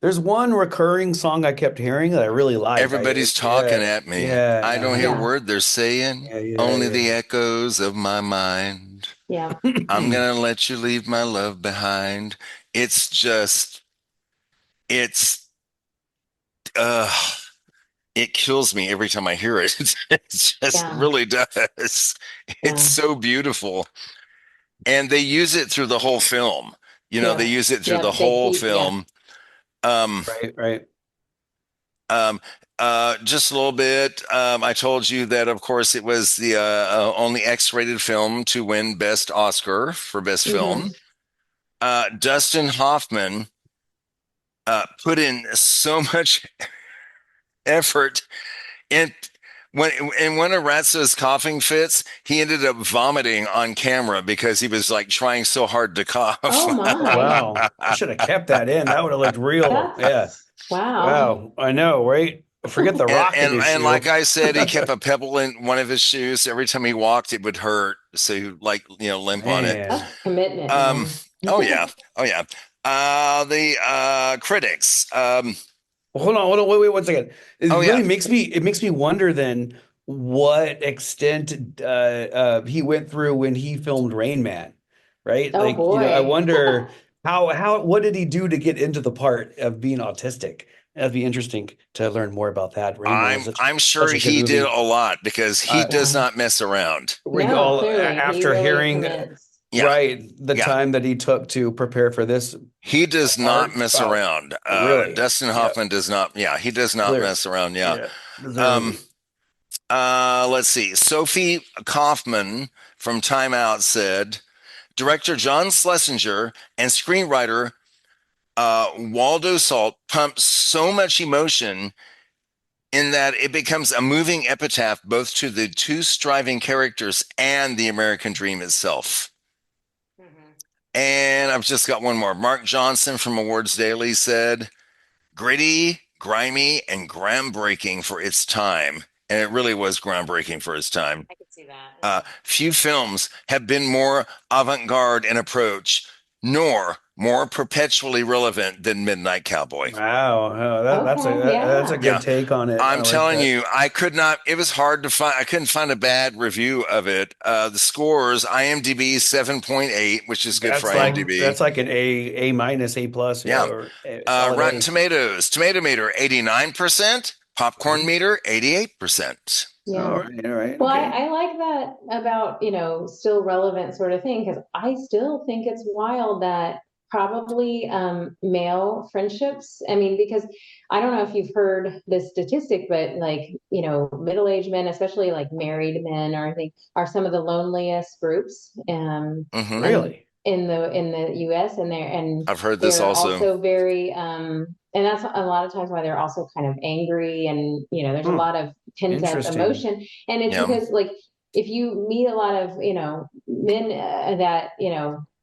There's one recurring song I kept hearing that I really like. Everybody's talking at me. Yeah, I don't hear a Yeah. word they're saying, only the echoes of my mind. Yeah. I'm gonna let you leave my love behind. It's just, it's, it kills me every time I hear it. It just really does. It's so beautiful. And they use it through the whole film. They use it through the whole film. Right. Just a little bit. I told you that, of course, it was the only X-rated film to win Best Oscar for Best Film. Dustin Hoffman put in so much effort in when one of Ratso's coughing fits, he ended up vomiting on camera because he was like trying so hard to cough. Oh my! Wow, I should have kept that in. That would have looked real. Wow. I know, right? Forget the rocket issue. And like I said, he kept a pebble in one of his shoes. Every time he walked, it would hurt. So he limp on it. That's commitment. Oh yeah. The critics. Hold on, wait 1 second. It makes me wonder then what extent he went through when he filmed Rain Man, right? Oh boy. I wonder what did he do to get into the part of being autistic? That'd be interesting to learn more about that. I'm sure he did a lot because he does not mess around. After hearing the time that he took to prepare for this. He does not mess around. Really? Dustin Hoffman does not. Yeah, he does not mess around. Yeah. Let's see. Sophie Kaufman from Time Out said, director John Schlesinger and screenwriter Waldo Salt pumped so much emotion in that it becomes a moving epitaph both to the two striving characters and the American dream itself. And I've just got one more. Mark Johnson from Awards Daily said, gritty, grimy, and groundbreaking for its time. And it really was groundbreaking for its time. I could see that. Few films have been more avant-garde in approach, nor more perpetually relevant than Midnight Cowboy. Wow, that's a good Yeah. take on it. I I'm like telling that. you, I could not, it was hard to find, I couldn't find a bad review of it. The scores, IMDb 7.8, which is good for IMDb. That's like an A minus, A plus, Yeah. or solid Rotten A. Tomatoes, tomato meter 89%, popcorn meter 88%. Yeah. All right. Well, Okay. I like that about, still relevant sort of thing, because I still think it's wild that probably male friendships, I mean, because I don't know if you've heard this statistic, but like, middle-aged men, especially like married men, or I think are some of the loneliest groups Really? in the US, I've heard this they're also. also very and that's a lot of times why they're also kind of angry, and there's a lot of pent up Interesting. emotion, and it's Yeah. because like if you meet a lot of men that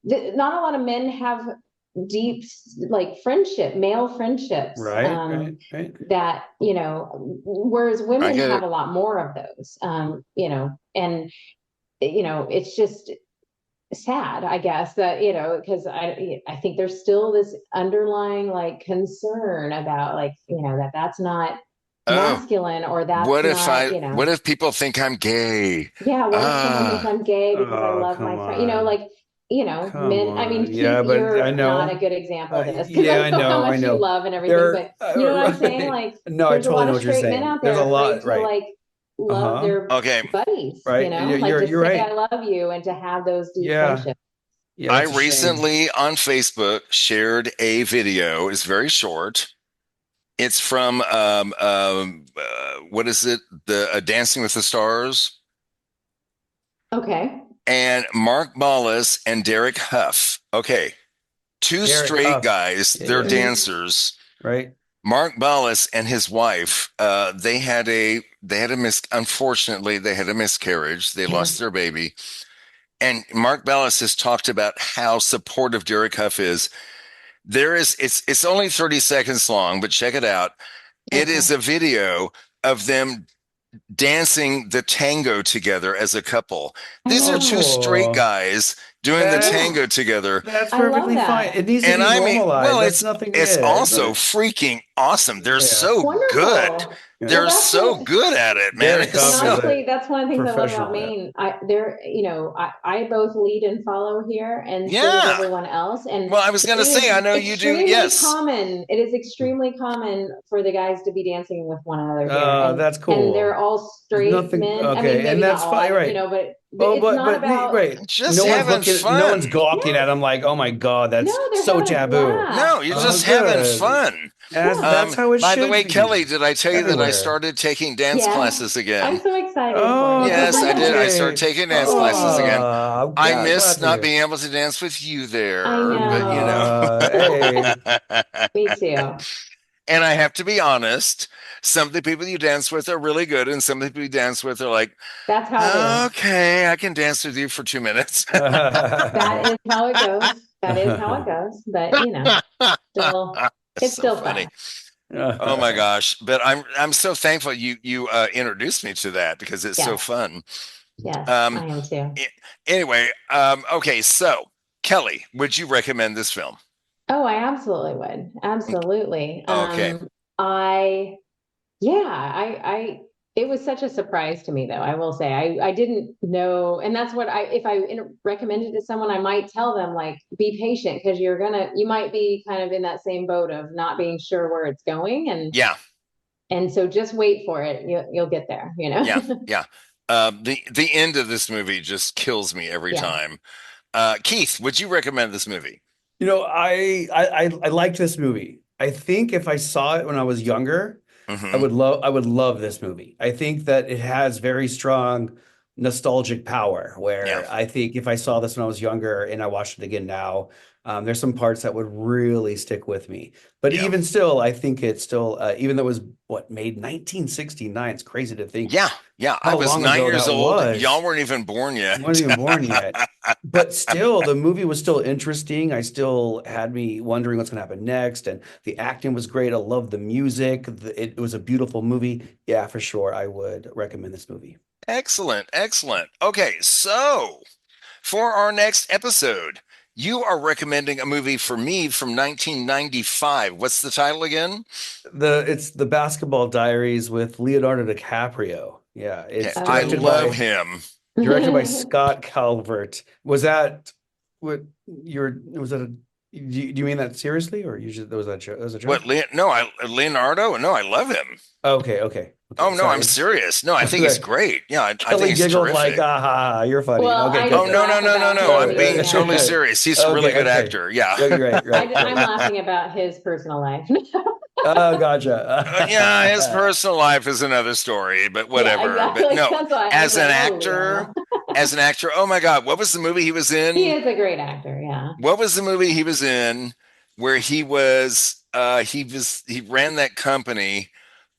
not a lot of men have deep like male friendships, Right. that whereas I women get have it. a lot more of those, and it's just sad, I guess, that because I think there's still this underlying like concern about like that's not Oh, masculine, or that's not what if people think I'm gay? yeah, what if someone thinks Ah, I'm gay because I Oh, love come my friend, on. like Come men, I mean, on. Yeah, Keith, but I you're not a know. good example of this because Yeah, I I know how know. I much you know. love and everything, There, but you know what I'm saying, right. like No, I there's a totally lot know of what you're straight men saying. out There's there a afraid lot, to right. like love Uh-huh. their okay. buddies, Right. like just You're say right. I love you and to have those deep Yeah. friendships. Yeah, I that's a shame. recently on Facebook shared a video. It's very short. It's from what is it? The Dancing with the Stars, Okay. and Mark Ballas and Derek Huff. Okay, two Derek straight Huff. guys. Yeah, They're yeah. dancers. Right. Mark Ballas and his wife. Unfortunately they had a miscarriage. They Yeah. lost their baby. And Mark Ballas has talked about how supportive Derek Huff is. It's only 30 seconds long, but check it out. It Okay. is a video of them dancing the tango together as a couple. These are two straight Oh, guys doing the that's tango together. that's I love perfectly fine. that. It needs to And be I mean, normalized. well, That's nothing. it's Yeah, it's also not. freaking awesome. They're Yeah. so good. Wonderful. Well, They're that's so what. good at it, man. Derek It's And Huff is so a honestly, that's one of the things I love about professional at it. Maine. I both lead and follow here, and so does yeah. everyone else. And Well, I was it gonna say, I is know you do. Yes. common. It is extremely common for the guys to be dancing with one another here, That's and they're cool. all There's straight nothing. men. I mean, Okay, and maybe not that's all, fine, right? but Oh, it's not but about. right. Just having No one's fun. gawking at Yes, them like, oh my God, no, that's they're so having a taboo. No, blast. you're Oh, just having good. fun. Yeah. That's how it By the should way, Kelly, be did I tell you that I everywhere. started taking dance Yes, classes I'm again? so excited for Oh, you. Yes, I did. I started congratulations. taking dance classes again. Oh, I'm I glad miss to not hear. being able to dance with you I there, but you know. know. Hey, Me too. And I have to be honest, some of the people you dance with are really good, and some of the people you dance with are like, That's how it is. okay, I can dance with you for 2 minutes. That is how it goes. That is how it goes. But still, That's it's so still funny. fun. Oh my gosh. But I'm so thankful you introduced me to that because it's so Yes. fun. Yes, Um I am too. anyway, okay, so Kelly, would you recommend this film? Oh, I absolutely would. Absolutely. Okay. I Yeah, I it was such a surprise to me though. I will say I didn't know, and that's what if I recommend it to someone, I might tell them like be patient because you might be kind of in that same boat of not being sure where it's going, Yeah. and so just wait for it. You'll get there, Yeah. Yeah. The end of this movie just kills me every Yeah. time. Keith, would you recommend this movie? I liked this movie. I think if I saw it when I was younger, Hmm. I would love this movie. I think that it has very strong nostalgic power where Yeah. I think if I saw this when I was younger and I watched it again now, there's some parts that would really stick with me. But Yeah. even still, I think it's still even though it was made 1969. It's crazy to think Yeah. Yeah. I how was long 9 ago years that old. was. Y'all weren't even born I yet. wasn't even born yet. But still, the movie was still interesting. I still had me wondering what's going to happen next. And the acting was great. I loved the music. It was a beautiful movie. Yeah, for sure. I would recommend this movie. Excellent. Excellent. Okay. So for our next episode, you are recommending a movie for me from 1995. What's the title again? It's the Basketball Diaries with Leonardo DiCaprio. Yeah, it's I directed love by him. directed by Scott Calvert. Was that what was that do you mean that seriously, or was that a joke? Leonardo? No, I love him. Okay. Oh no, Sorry. I'm serious. No, I think he's great. Yeah, I Kelly think he's giggled terrific. like, aha, you're funny. Well, Okay, I good. Oh no, I'm being Yeah. totally serious. He's a really good actor. Yeah. Right. I'm laughing about his personal life. Oh, gotcha. Yeah, his personal life is another story, but whatever. Yeah, exactly. But no, That's why as an as actor, oh my God, what was the movie he was in? He is a great actor, yeah. What was the movie he was in where he ran that company?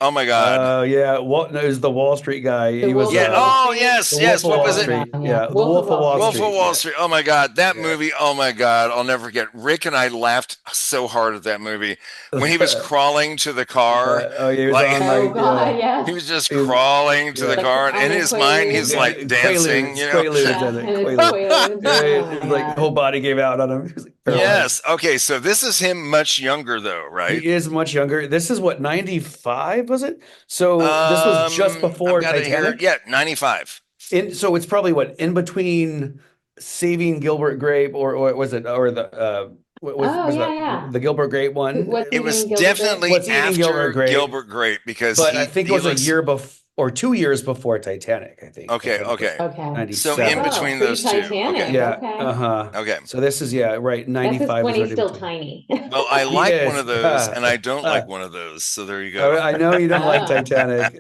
Oh my God. Yeah. It was the Wall Street guy. He was yes. What was it? Yeah, The Wolf of Wall Street. Wolf of Wall Street. Oh my God, that movie. Oh my God, I'll never forget. Rick and I laughed so hard at that movie when he was crawling to the car. He was he was just crawling to the car, and in his mind, he's like dancing. Quaaludes. Like whole body gave out on him. He was like, yes. Okay, so this is him much younger, though, right? He is much younger. This is what, 95 was it? So this was just before Titanic. Yeah, 95. So it's probably in between Saving Gilbert Grape or was it the the Gilbert Grape one? It was definitely after Gilbert Grape because I think it was a year before or 2 years before Titanic, I think. Okay. 97. So in between those two. Okay. Yeah. Okay. So this is 95. That's when he's still tiny. Well, I like one of those, and I don't like one of those. So there you go. I know you don't like Titanic.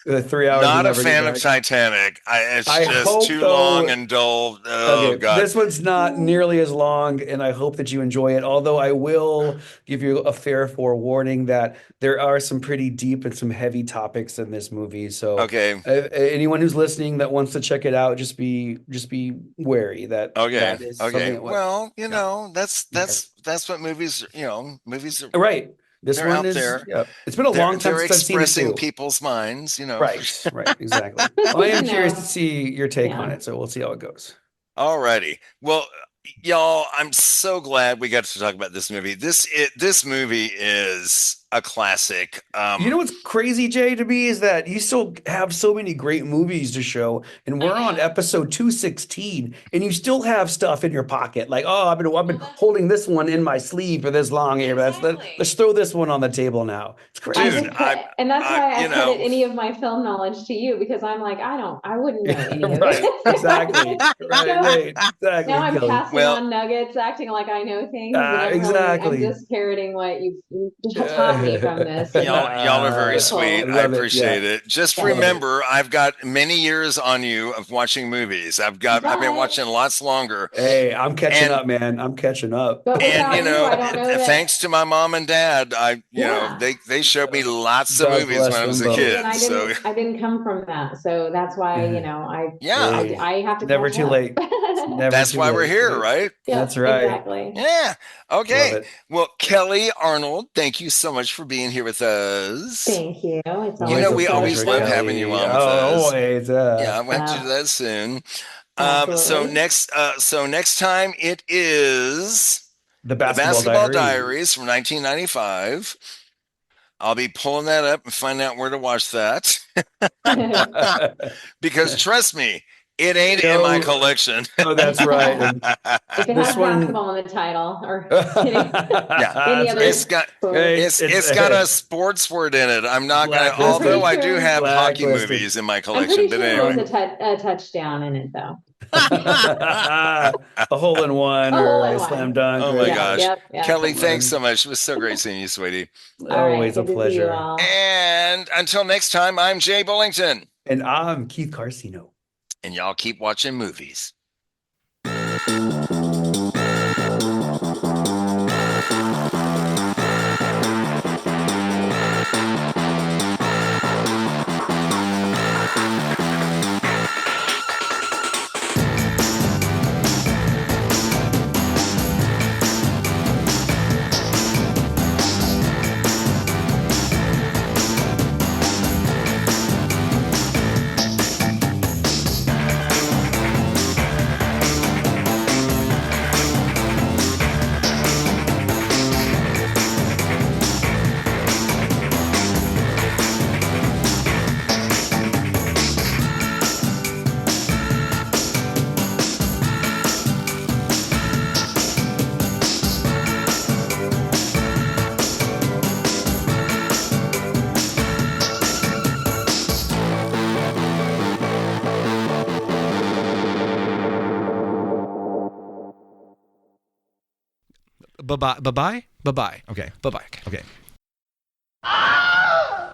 3 hours. Not a fan of Titanic. It's just too long and dull. Oh God. This one's not nearly as long, and I hope that you enjoy it. Although I will give you a fair forewarning that there are some pretty deep and some heavy topics in this movie. So anyone who's listening that wants to check it out, just be wary that. That is well, that's what movies. Movies are right. This one is there. Yeah. It's been a long time since I've seen it expressing too. people's minds, Right, exactly. Well, I am curious to see your take on it, so we'll see how it goes. All righty. Well, y'all, I'm so glad we got to talk about this movie. This movie is a classic. You know what's crazy, Jay, to me is that you still have so many great movies to show, and we're on episode 216, and you still have stuff in your pocket. Like, I've been holding this one in my sleeve for this long here. Let's throw this one on the table now. It's crazy. Dude, and that's why I credit any of my film knowledge to you, because I'm like, I wouldn't know any of it. Exactly. Right. Exactly. Now I'm passing on nuggets, acting like I know things. Exactly. I'm just parroting what you've taught me from this. Y'all are very sweet. I appreciate it. Just remember, I've got many years on you of watching movies. I've been watching lots longer. Hey, I'm catching up, man. I'm catching up. And thanks to my mom and dad, they showed me lots of movies when I was a kid. I didn't come from that, so that's why I have to. Never too late. That's why we're here, right? Yeah, that's right. Exactly. Yeah. Okay. Well, Kellie Arnold, thank you so much for being here with us. Thank you. It's always we always love having you on with us. Always. Yeah, I went to do that soon. So next time it is the Basketball Diaries from 1995. I'll be pulling that up and finding out where to watch that. Because trust me, it ain't in my collection. Oh, that's right. If it has basketball in the title, or it's got a sports word in it. I'm not gonna. Although I do have hockey movies in my collection, but anyway, there's a touchdown in it though. A hole in one or a slam dunk. Oh my gosh. Kellie, thanks so much. It was so great seeing you, sweetie. Always a pleasure. And until next time, I'm Jay Bullington. And I'm Keith Carcino. And y'all keep watching movies. bye-bye. Bye-bye. Bye-bye. Okay. Bye-bye. Okay.